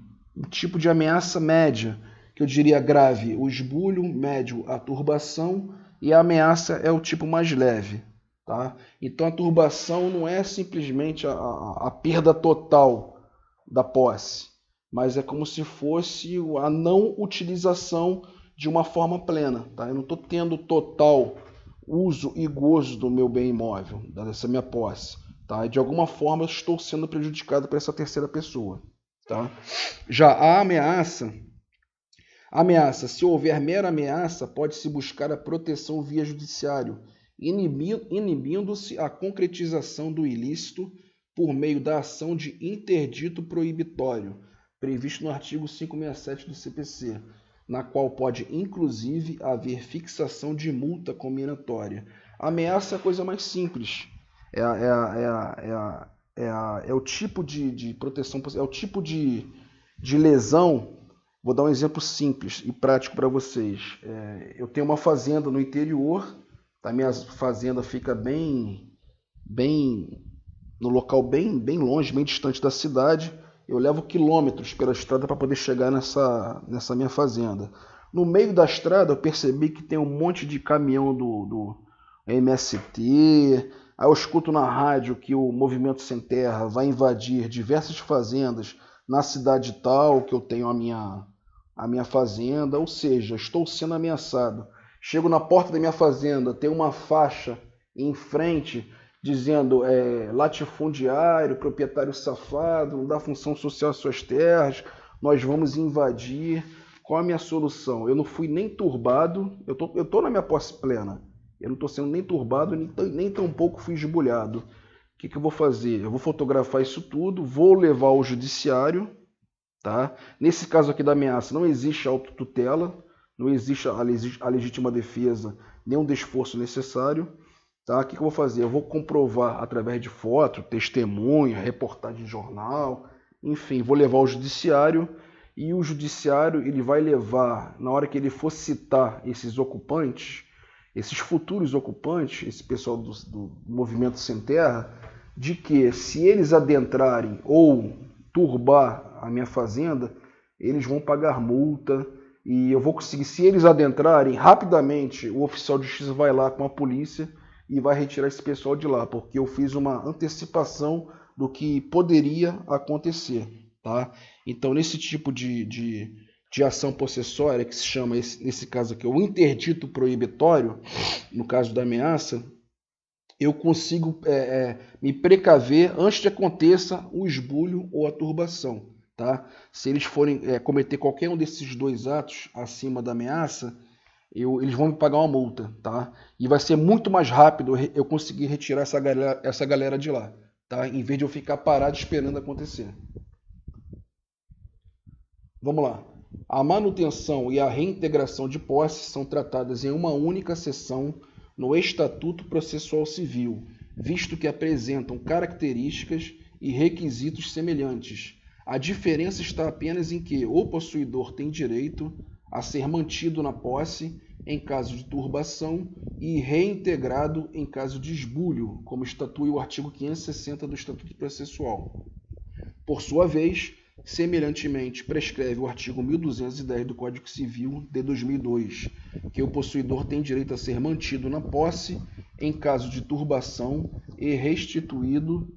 S1: tipo de ameaça média, que eu diria grave, o esbulho, médio, a turbação, e a ameaça é o tipo mais leve, tá? Então a turbação não é simplesmente a perda total da posse, mas é como se fosse a não utilização de uma forma plena, tá? Eu não estou tendo total uso e gozo do meu bem imóvel, dessa minha posse, tá? De alguma forma eu estou sendo prejudicado por essa terceira pessoa, tá? Já a ameaça, se houver mera ameaça, pode-se buscar a proteção via judiciário, inibindo-se a concretização do ilícito por meio da ação de interdito proibitório, previsto no artigo 567 do CPC, na qual pode inclusive haver fixação de multa combinatória. A ameaça é a coisa mais simples, é o tipo de proteção, é o tipo de lesão. Vou dar um exemplo simples e prático para vocês. Eu tenho uma fazenda no interior, a minha fazenda fica bem no local bem longe, bem distante da cidade. Eu levo quilômetros pela estrada para poder chegar nessa minha fazenda. No meio da estrada eu percebi que tem um monte de caminhão do MST. Aí eu escuto na rádio que o Movimento Sem Terra vai invadir diversas fazendas na cidade tal, que eu tenho a minha fazenda, ou seja, estou sendo ameaçado. Chego na porta da minha fazenda, tem uma faixa em frente dizendo latifundiário, proprietário safado, não dá função social às suas terras, nós vamos invadir. Qual a minha solução? Eu não fui nem turbado, eu tô na minha posse plena, eu não estou sendo nem turbado, nem tampouco fui esbulhado. O que eu vou fazer? Eu vou fotografar isso tudo, vou levar ao judiciário, tá? Nesse caso aqui da ameaça, não existe autotutela, não existe a legítima defesa, nenhum desforço necessário. Tá? O que eu vou fazer? Eu vou comprovar através de foto, testemunha, reportagem de jornal, enfim, vou levar ao judiciário e o judiciário ele vai levar, na hora que ele for citar esses ocupantes, esses futuros ocupantes, esse pessoal do Movimento Sem Terra, de que se eles adentrarem ou turbar a minha fazenda, eles vão pagar multa e eu vou conseguir, se eles adentrarem, rapidamente o oficial de justiça vai lá com a polícia e vai retirar esse pessoal de lá, porque eu fiz uma antecipação do que poderia acontecer, tá? Então, nesse tipo de ação possessória, que se chama, nesse caso aqui, o interdito proibitório, no caso da ameaça, eu consigo me precaver antes de aconteça o esbulho ou a turbação, tá? Se eles forem cometer qualquer um desses dois atos acima da ameaça, eles vão me pagar uma multa, tá? E vai ser muito mais rápido eu conseguir retirar essa galera de lá, tá? Em vez de eu ficar parado esperando acontecer. Vamos lá. A manutenção e a reintegração de posse são tratadas em uma única seção no Estatuto Processual Civil, visto que apresentam características e requisitos semelhantes. A diferença está apenas em que o possuidor tem direito a ser mantido na posse em caso de turbação e reintegrado em caso de esbulho, como estatui o artigo 560 do Estatuto Processual. Por sua vez, semelhantemente, prescreve o artigo 1210 do Código Civil de 2002, que o possuidor tem direito a ser mantido na posse em caso de turbação e restituído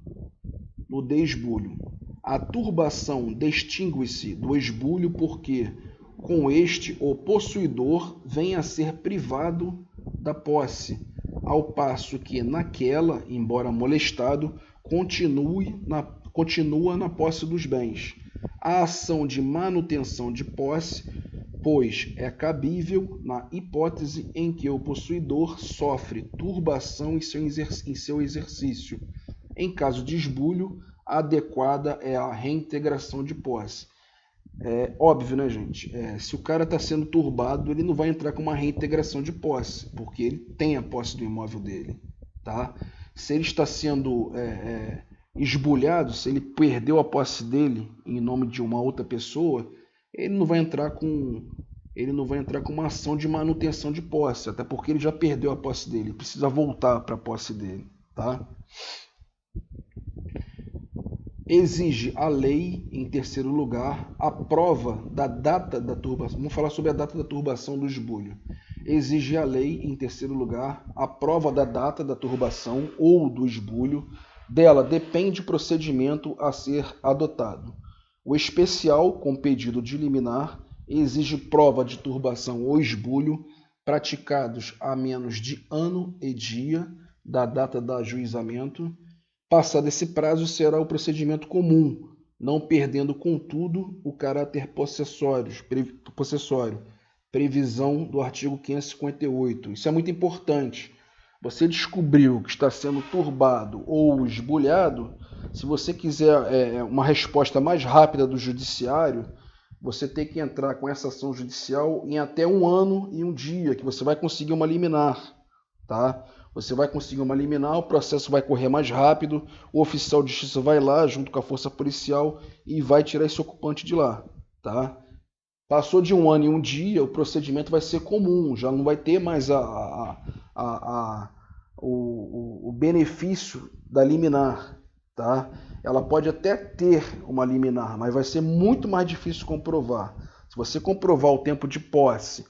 S1: no desbulho. A turbação distingue-se do esbulho porque, com este, o possuidor vem a ser privado da posse, ao passo que naquela, embora molestado, continua na posse dos bens. A ação de manutenção de posse, pois, é cabível na hipótese em que o possuidor sofre turbação em seu exercício. Em caso de esbulho, adequada é a reintegração de posse. É óbvio, né, gente? Se o cara está sendo turbado, ele não vai entrar com uma reintegração de posse, porque ele tem a posse do imóvel dele, tá? Se ele está sendo esbulhado, se ele perdeu a posse dele em nome de uma outra pessoa, ele não vai entrar com uma ação de manutenção de posse, até porque ele já perdeu a posse dele, precisa voltar para a posse dele, tá? Exige a lei, em terceiro lugar, a prova da data da turbação. Vamos falar sobre a data da turbação do esbulho. Exige a lei, em terceiro lugar, a prova da data da turbação ou do esbulho. Dela depende o procedimento a ser adotado. O especial, com pedido de liminar, exige prova de turbação ou esbulho praticados há menos de ano e dia da data do ajuizamento. Passado esse prazo, será o procedimento comum, não perdendo, contudo, o caráter possessório, previsão do artigo 558. Isso é muito importante. Você descobriu que está sendo turbado ou esbulhado, se você quiser uma resposta mais rápida do judiciário, você tem que entrar com essa ação judicial em até 1 ano e 1 dia, que você vai conseguir uma liminar, tá? Você vai conseguir uma liminar, o processo vai correr mais rápido, o oficial de justiça vai lá, junto com a força policial, e vai tirar esse ocupante de lá, tá? Passou de 1 ano e 1 dia, o procedimento vai ser comum, já não vai ter mais o benefício da liminar, tá? Ela pode até ter uma liminar, mas vai ser muito mais difícil comprovar. Se você comprovar o tempo de posse,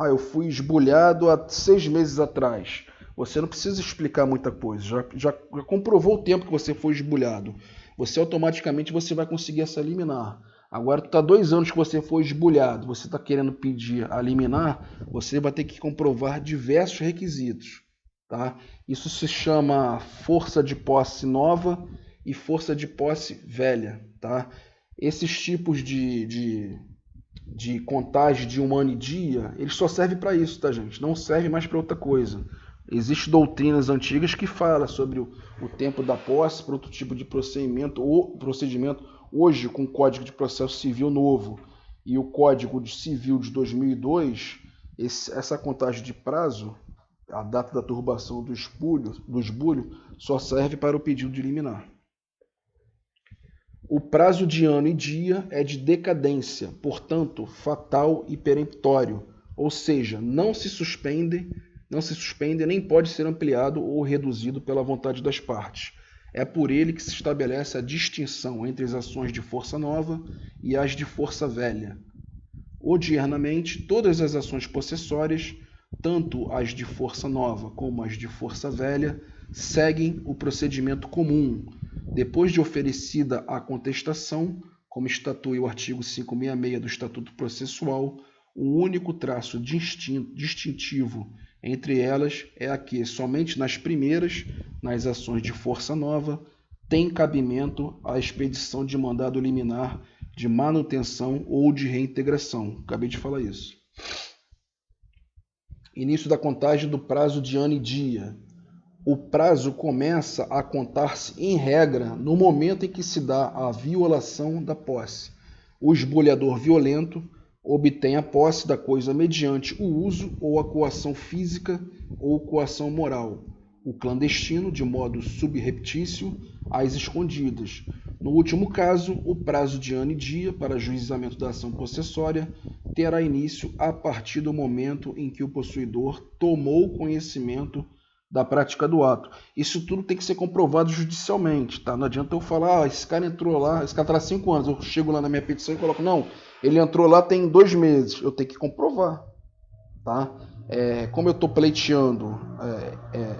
S1: eu fui esbulhado há 6 meses atrás, você não precisa explicar muita coisa, já comprovou o tempo que você foi esbulhado. Você automaticamente vai conseguir essa liminar. Agora, tu está 2 anos que você foi esbulhado, você está querendo pedir a liminar, você vai ter que comprovar diversos requisitos, tá? Isso se chama força de posse nova e força de posse velha, tá? Esses tipos de contagem de 1 ano e dia, eles só servem para isso, tá, gente? Não serve mais para outra coisa. Existem doutrinas antigas que falam sobre o tempo da posse para outro tipo de procedimento. Hoje, com o Código de Processo Civil novo e o Código Civil de 2002, essa contagem de prazo, a data da turbação do esbulho, só serve para o pedido de liminar. O prazo de ano e dia é de decadência, portanto, fatal e peremptório, ou seja, não se suspende nem pode ser ampliado ou reduzido pela vontade das partes. É por ele que se estabelece a distinção entre as ações de força nova e as de força velha. Odiernamente, todas as ações possessórias, tanto as de força nova como as de força velha, seguem o procedimento comum. Depois de oferecida a contestação, como estatui o artigo 566 do Estatuto Processual, o único traço distintivo entre elas é a que, somente nas primeiras, nas ações de força nova, tem cabimento a expedição de mandado liminar de manutenção ou de reintegração. Acabei de falar isso. Início da contagem do prazo de ano e dia. O prazo começa a contar-se, em regra, no momento em que se dá a violação da posse. O esbulhador violento obtém a posse da coisa mediante o uso ou a coação física ou coação moral. O clandestino, de modo subreptício, às escondidas. No último caso, o prazo de ano e dia para ajuizamento da ação possessória terá início a partir do momento em que o possuidor tomou conhecimento da prática do ato. Isso tudo tem que ser comprovado judicialmente, tá? Não adianta eu falar, esse cara entrou lá, esse cara está há 5 anos, eu chego lá na minha petição e coloco, não, ele entrou lá tem 2 meses, eu tenho que comprovar, tá? Como eu estou pleiteando,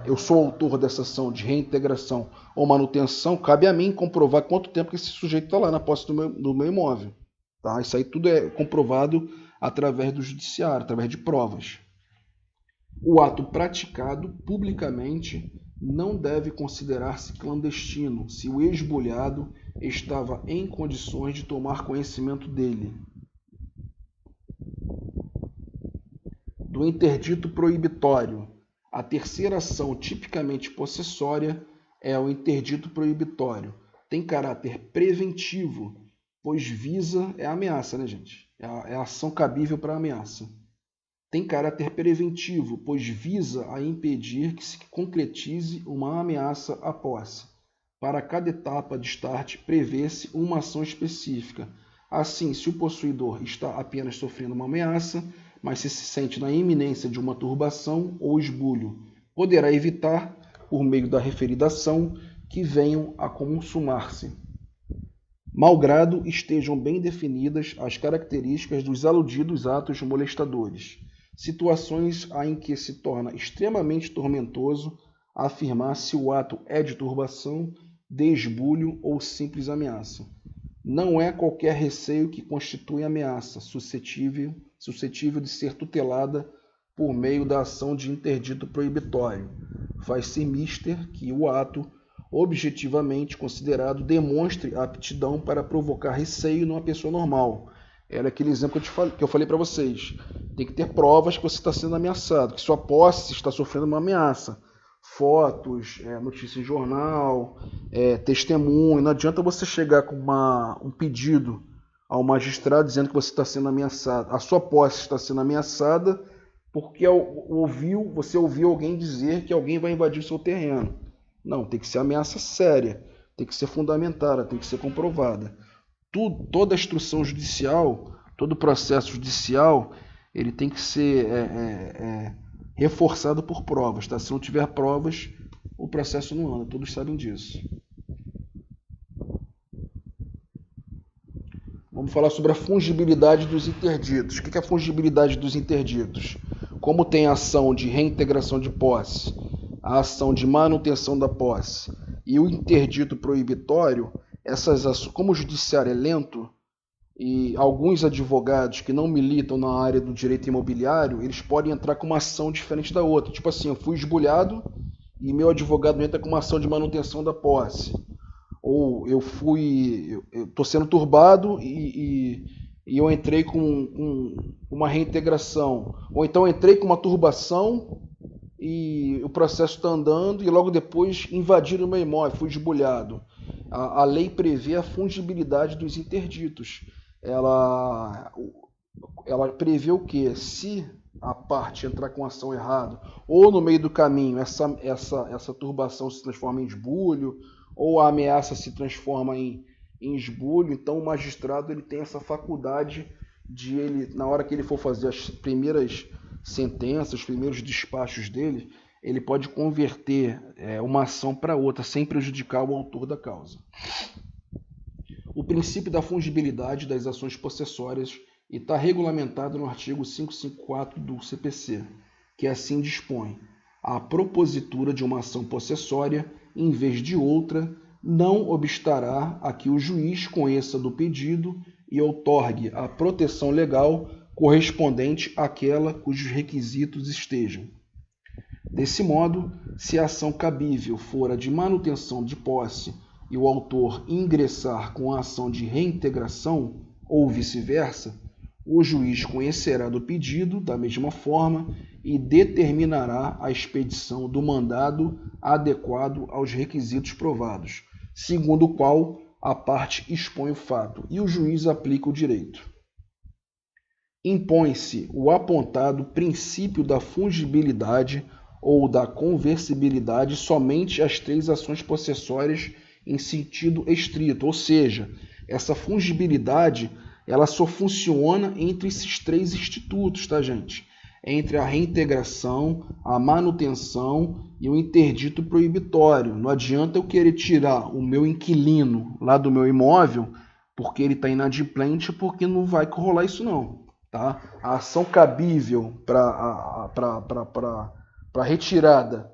S1: eu sou autor dessa ação de reintegração ou manutenção, cabe a mim comprovar quanto tempo que esse sujeito está lá na posse do meu imóvel, tá? Isso aí tudo é comprovado através do judiciário, através de provas. O ato praticado publicamente não deve considerar-se clandestino se o esbulhado estava em condições de tomar conhecimento dele. Do interdito proibitório. A terceira ação tipicamente possessória é o interdito proibitório. Tem caráter preventivo pois visa, é a ameaça, né, gente? É a ação cabível para ameaça. Tem caráter preventivo, pois visa a impedir que se concretize uma ameaça à posse. Para cada etapa de start, prevê-se uma ação específica. Assim, se o possuidor está apenas sofrendo uma ameaça, mas se sente na iminência de uma turbação ou esbulho, poderá evitar, por meio da referida ação, que venham a consumar-se, malgrado estejam bem definidas as características dos aludidos atos molestadores. Situações em que se torna extremamente tormentoso afirmar se o ato é de turbação, de esbulho ou simples ameaça. Não é qualquer receio que constitui ameaça suscetível de ser tutelada por meio da ação de interdito proibitório. Faz-se mister que o ato, objetivamente considerado, demonstre aptidão para provocar receio numa pessoa normal. Era aquele exemplo que eu falei para vocês. Tem que ter provas que você está sendo ameaçado, que sua posse está sofrendo uma ameaça. Fotos, notícia em jornal, testemunho. Não adianta você chegar com um pedido ao magistrado dizendo que você está sendo ameaçado. A sua posse está sendo ameaçada porque você ouviu alguém dizer que alguém vai invadir o seu terreno. Não, tem que ser ameaça séria, tem que ser fundamentada, tem que ser comprovada. Toda a instrução judicial, todo o processo judicial, ele tem que ser reforçado por provas. Tá? Se não tiver provas, o processo não anda, todos sabem disso. Vamos falar sobre a fungibilidade dos interditos. O que é a fungibilidade dos interditos? Como tem a ação de reintegração de posse, a ação de manutenção da posse e o interdito proibitório, como o judiciário é lento e alguns advogados que não militam na área do direito imobiliário, eles podem entrar com uma ação diferente da outra. Tipo assim, eu fui esbulhado e meu advogado entra com uma ação de manutenção da posse. Ou eu estou sendo turbado e eu entrei com uma reintegração. Ou então eu entrei com uma turbação e o processo está andando e logo depois invadiram o meu imóvel, fui esbulhado. A lei prevê a fungibilidade dos interditos. Ela prevê o quê? Se a parte entrar com ação errada ou no meio do caminho essa turbação se transforma em esbulho ou a ameaça se transforma em esbulho, então o magistrado ele tem essa faculdade de ele, na hora que ele for fazer as primeiras sentenças, os primeiros despachos dele, ele pode converter uma ação para outra sem prejudicar o autor da causa. O princípio da fungibilidade das ações possessórias está regulamentado no artigo 554 do CPC, que assim dispõe: a propositura de uma ação possessória, em vez de outra, não obstará a que o juiz conheça do pedido e outorgue a proteção legal correspondente àquela cujos requisitos estejam. Desse modo, se a ação cabível for a de manutenção de posse e o autor ingressar com a ação de reintegração, ou vice-versa, o juiz conhecerá do pedido da mesma forma e determinará a expedição do mandado adequado aos requisitos provados, segundo o qual a parte expõe o fato e o juiz aplica o direito. Impõe-se o apontado princípio da fungibilidade ou da conversibilidade somente às três ações possessórias em sentido estrito, ou seja, essa fungibilidade ela só funciona entre esses três institutos, tá, gente? Entre a reintegração, a manutenção e o interdito proibitório. Não adianta eu querer tirar o meu inquilino lá do meu imóvel porque ele está inadimplente, porque não vai rolar isso não, tá? A ação cabível para retirada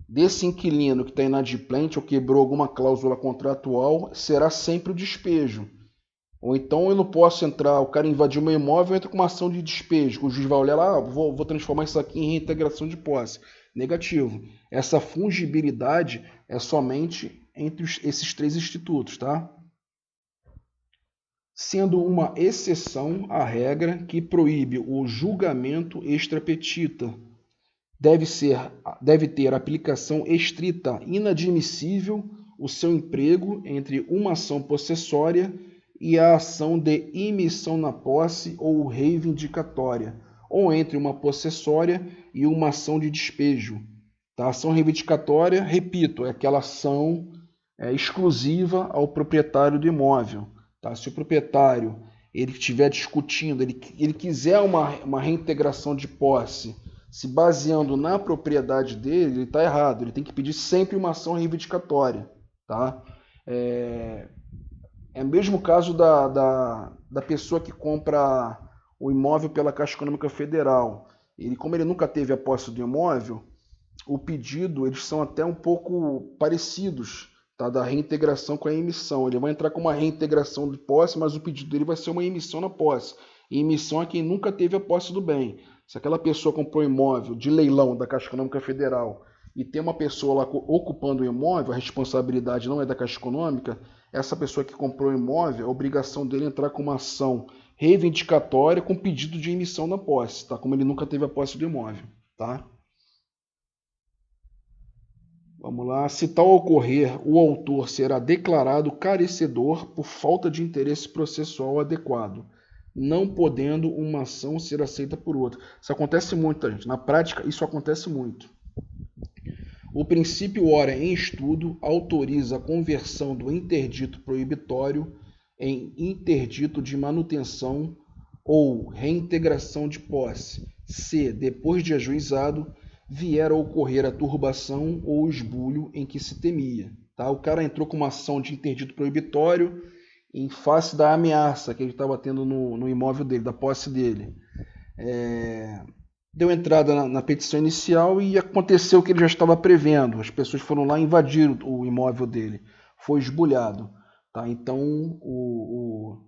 S1: desse inquilino que está inadimplente ou quebrou alguma cláusula contratual será sempre o despejo. Ou então eu não posso entrar, o cara invadiu meu imóvel, eu entro com uma ação de despejo. O juiz vai olhar lá, vou transformar isso aqui em reintegração de posse. Negativo. Essa fungibilidade é somente entre esses três institutos, tá? Sendo uma exceção à regra que proíbe o julgamento extra petita. Deve ter aplicação estrita, inadmissível o seu emprego entre uma ação possessória e a ação de imissão na posse ou reivindicatória, ou entre uma possessória e uma ação de despejo. A ação reivindicatória, repito, é aquela ação exclusiva ao proprietário do imóvel. Tá? Se o proprietário ele estiver discutindo, ele quiser uma reintegração de posse se baseando na propriedade dele, ele está errado. Ele tem que pedir sempre uma ação reivindicatória. Tá? É o mesmo caso da pessoa que compra o imóvel pela Caixa Econômica Federal. Como ele nunca teve a posse do imóvel, o pedido, eles são até um pouco parecidos, tá? Da reintegração com a emissão. Ele vai entrar com uma reintegração de posse, mas o pedido dele vai ser uma emissão na posse. E emissão é quem nunca teve a posse do bem. Se aquela pessoa comprou um imóvel de leilão da Caixa Econômica Federal e tem uma pessoa lá ocupando o imóvel, a responsabilidade não é da Caixa Econômica, essa pessoa que comprou o imóvel, a obrigação dele é entrar com uma ação reivindicatória com pedido de emissão na posse, tá? Como ele nunca teve a posse do imóvel, tá? Vamos lá. Se tal ocorrer, o autor será declarado carecedor por falta de interesse processual adequado, não podendo uma ação ser aceita por outra. Isso acontece muito, gente. Na prática, isso acontece muito. O princípio ora em estudo autoriza a conversão do interdito proibitório em interdito de manutenção ou reintegração de posse, se, depois de ajuizado, vier a ocorrer a turbação ou esbulho em que se temia. Tá? O cara entrou com uma ação de interdito proibitório em face da ameaça que ele estava tendo no imóvel dele, da posse dele. Deu entrada na petição inicial e aconteceu o que ele já estava prevendo. As pessoas foram lá e invadiram o imóvel dele. Foi esbulhado. Tá? Então, o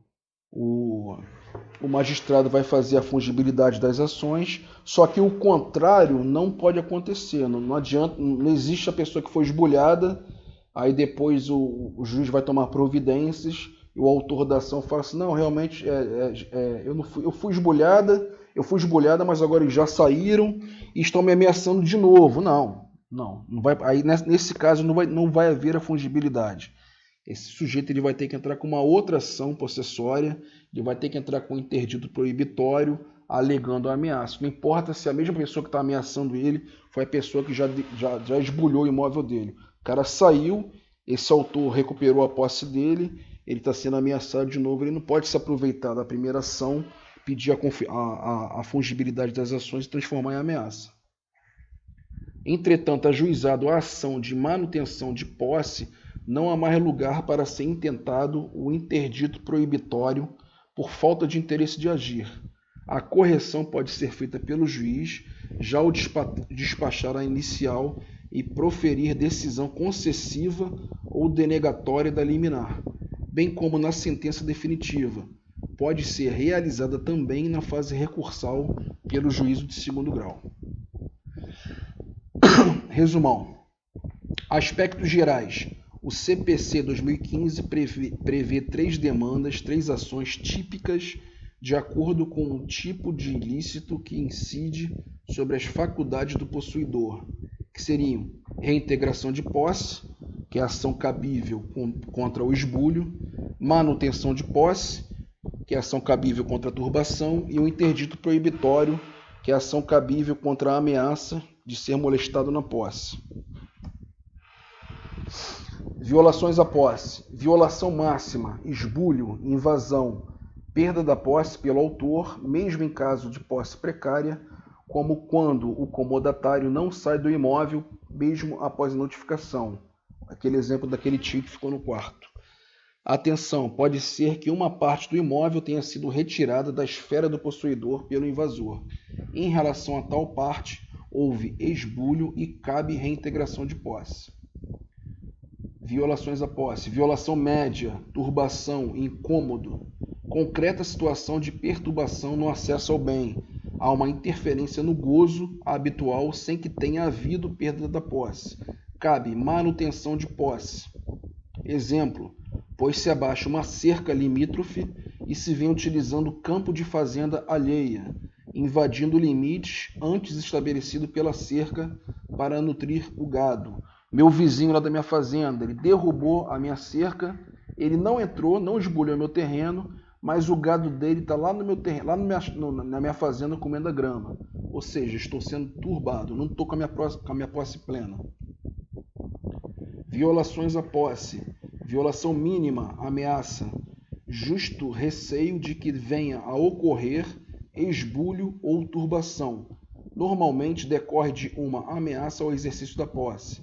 S1: magistrado vai fazer a fungibilidade das ações, só que o contrário não pode acontecer. Não adianta, não existe a pessoa que foi esbulhada, aí depois o juiz vai tomar providências e o autor da ação fala assim, não, realmente eu fui esbulhada, mas agora eles já saíram e estão me ameaçando de novo. Não vai, aí nesse caso não vai haver a fungibilidade. Esse sujeito ele vai ter que entrar com uma outra ação possessória, ele vai ter que entrar com um interdito proibitório, alegando a ameaça. Não importa se a mesma pessoa que está ameaçando ele foi a pessoa que já esbulhou o imóvel dele. O cara saiu, esse autor recuperou a posse dele, ele está sendo ameaçado de novo, ele não pode se aproveitar da primeira ação, pedir a fungibilidade das ações e transformar em ameaça. Entretanto, ajuizado a ação de manutenção de posse, não há mais lugar para ser intentado o interdito proibitório por falta de interesse de agir. A correção pode ser feita pelo juiz, já ao despachar a inicial e proferir decisão concessiva ou denegatória da liminar, bem como na sentença definitiva. Pode ser realizada também na fase recursal pelo juízo de segundo grau. Resumão. Aspectos gerais. O CPC 2015 prevê 3 demandas, 3 ações típicas de acordo com o tipo de ilícito que incide sobre as faculdades do possuidor, que seriam reintegração de posse, que é a ação cabível contra o esbulho, manutenção de posse, que é a ação cabível contra a turbação, e o interdito proibitório, que é a ação cabível contra a ameaça de ser molestado na posse. Violações à posse. Violação máxima, esbulho, invasão, perda da posse pelo autor, mesmo em caso de posse precária, como quando o comodatário não sai do imóvel, mesmo após a notificação. Aquele exemplo daquele tio que ficou no quarto. Atenção, pode ser que uma parte do imóvel tenha sido retirada da esfera do possuidor pelo invasor. Em relação a tal parte, houve esbulho e cabe reintegração de posse. Violações à posse. Violação média, turbação, incômodo. Concreta situação de perturbação no acesso ao bem. Há uma interferência no gozo habitual sem que tenha havido perda da posse. Cabe manutenção de posse. Exemplo, pôs-se abaixo uma cerca limítrofe e se vem utilizando campo de fazenda alheia, invadindo limites antes estabelecido pela cerca para nutrir o gado. Meu vizinho lá da minha fazenda, ele derrubou a minha cerca Ele não entrou, não esbulhou meu terreno, mas o gado dele está lá no meu terreno, lá na minha fazenda comendo a grama. Ou seja, estou sendo turbado, não estou com a minha posse plena. Violações à posse, violação mínima, ameaça, justo receio de que venha a ocorrer esbulho ou turbação. Normalmente decorre de uma ameaça ao exercício da posse.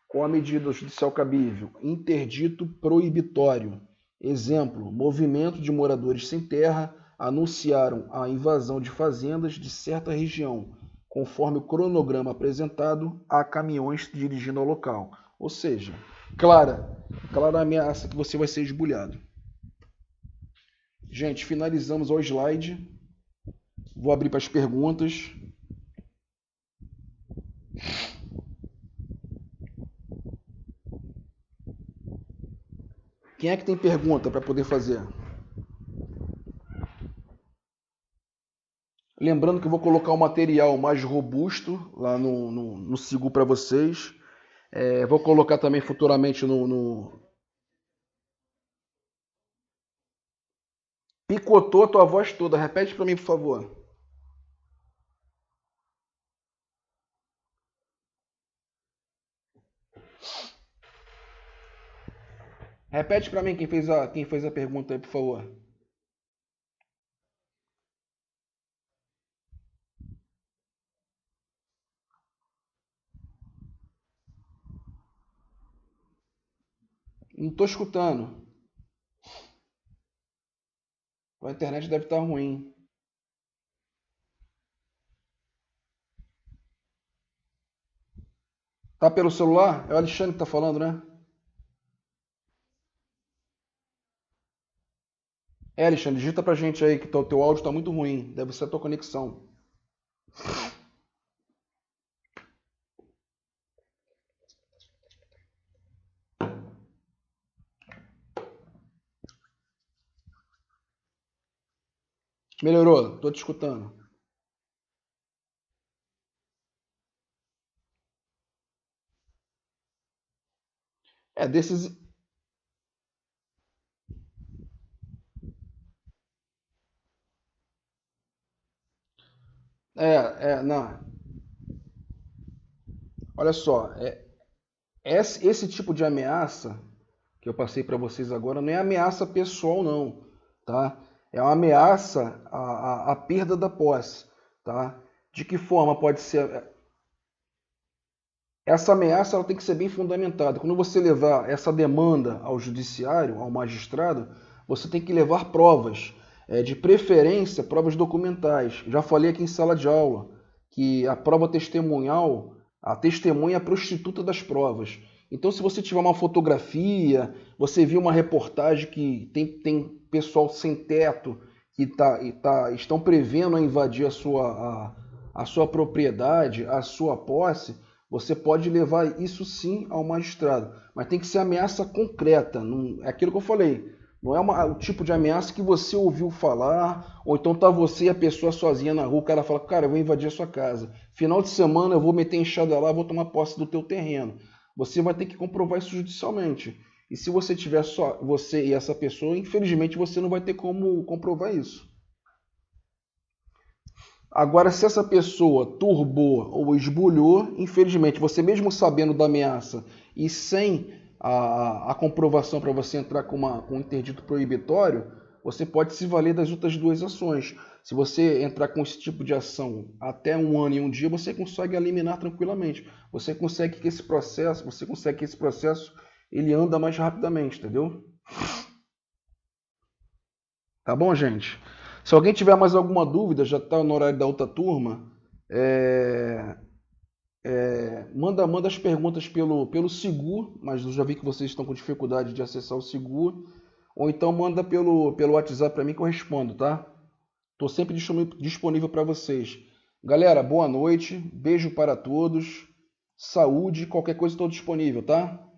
S1: Com a medida judicial cabível, interdito proibitório. Exemplo, movimento de moradores sem terra anunciaram a invasão de fazendas de certa região, conforme o cronograma apresentado, há caminhões dirigindo ao local. Ou seja, clara ameaça que você vai ser esbulhado. Gente, finalizamos o slide. Vou abrir para as perguntas. Quem é que tem pergunta para poder fazer? Lembrando que eu vou colocar um material mais robusto lá no Sigu para vocês. Vou colocar também futuramente Picotou a tua voz toda. Repete para mim, por favor. Repete para mim quem fez a pergunta aí, por favor. Não estou escutando. A internet deve estar ruim. Tá pelo celular? É o Alexandre que tá falando, né? Alexandre, digita pra gente aí que o teu áudio tá muito ruim. Deve ser a tua conexão. Melhorou? Tô te escutando. Desses. Não. Olha só, esse tipo de ameaça que eu passei para vocês agora não é ameaça pessoal, não, tá? É uma ameaça à perda da posse, tá? De que forma pode ser? Essa ameaça ela tem que ser bem fundamentada. Quando você levar essa demanda ao judiciário, ao magistrado, você tem que levar provas, de preferência provas documentais. Já falei aqui em sala de aula que a prova testemunhal, a testemunha é a prostituta das provas. Então, se você tiver uma fotografia, você viu uma reportagem que tem pessoal sem teto que estão prevendo a invadir a sua propriedade, a sua posse, você pode levar isso sim ao magistrado, mas tem que ser ameaça concreta. Não, é aquilo que eu falei. Não é o tipo de ameaça que você ouviu falar, ou então tá você e a pessoa sozinha na rua, o cara fala, cara, eu vou invadir a sua casa. Final de semana eu vou meter enxada lá, vou tomar posse do teu terreno. Você vai ter que comprovar isso judicialmente. E se você tiver só você e essa pessoa, infelizmente você não vai ter como comprovar isso. Agora, se essa pessoa turbou ou esbulhou, infelizmente, você mesmo sabendo da ameaça e sem a comprovação para você entrar com um interdito proibitório, você pode se valer das outras duas ações. Se você entrar com esse tipo de ação até 1 ano e 1 dia, você consegue eliminar tranquilamente. Você consegue que esse processo ele anda mais rapidamente, entendeu? Tá bom, gente? Se alguém tiver mais alguma dúvida, já está no horário da outra turma, manda as perguntas pelo Sigu, mas eu já vi que vocês estão com dificuldade de acessar o Sigu, ou então manda pelo WhatsApp para mim que eu respondo, tá? Estou sempre disponível para vocês. Galera, boa noite, beijo para todos, saúde, qualquer coisa estou disponível, tá?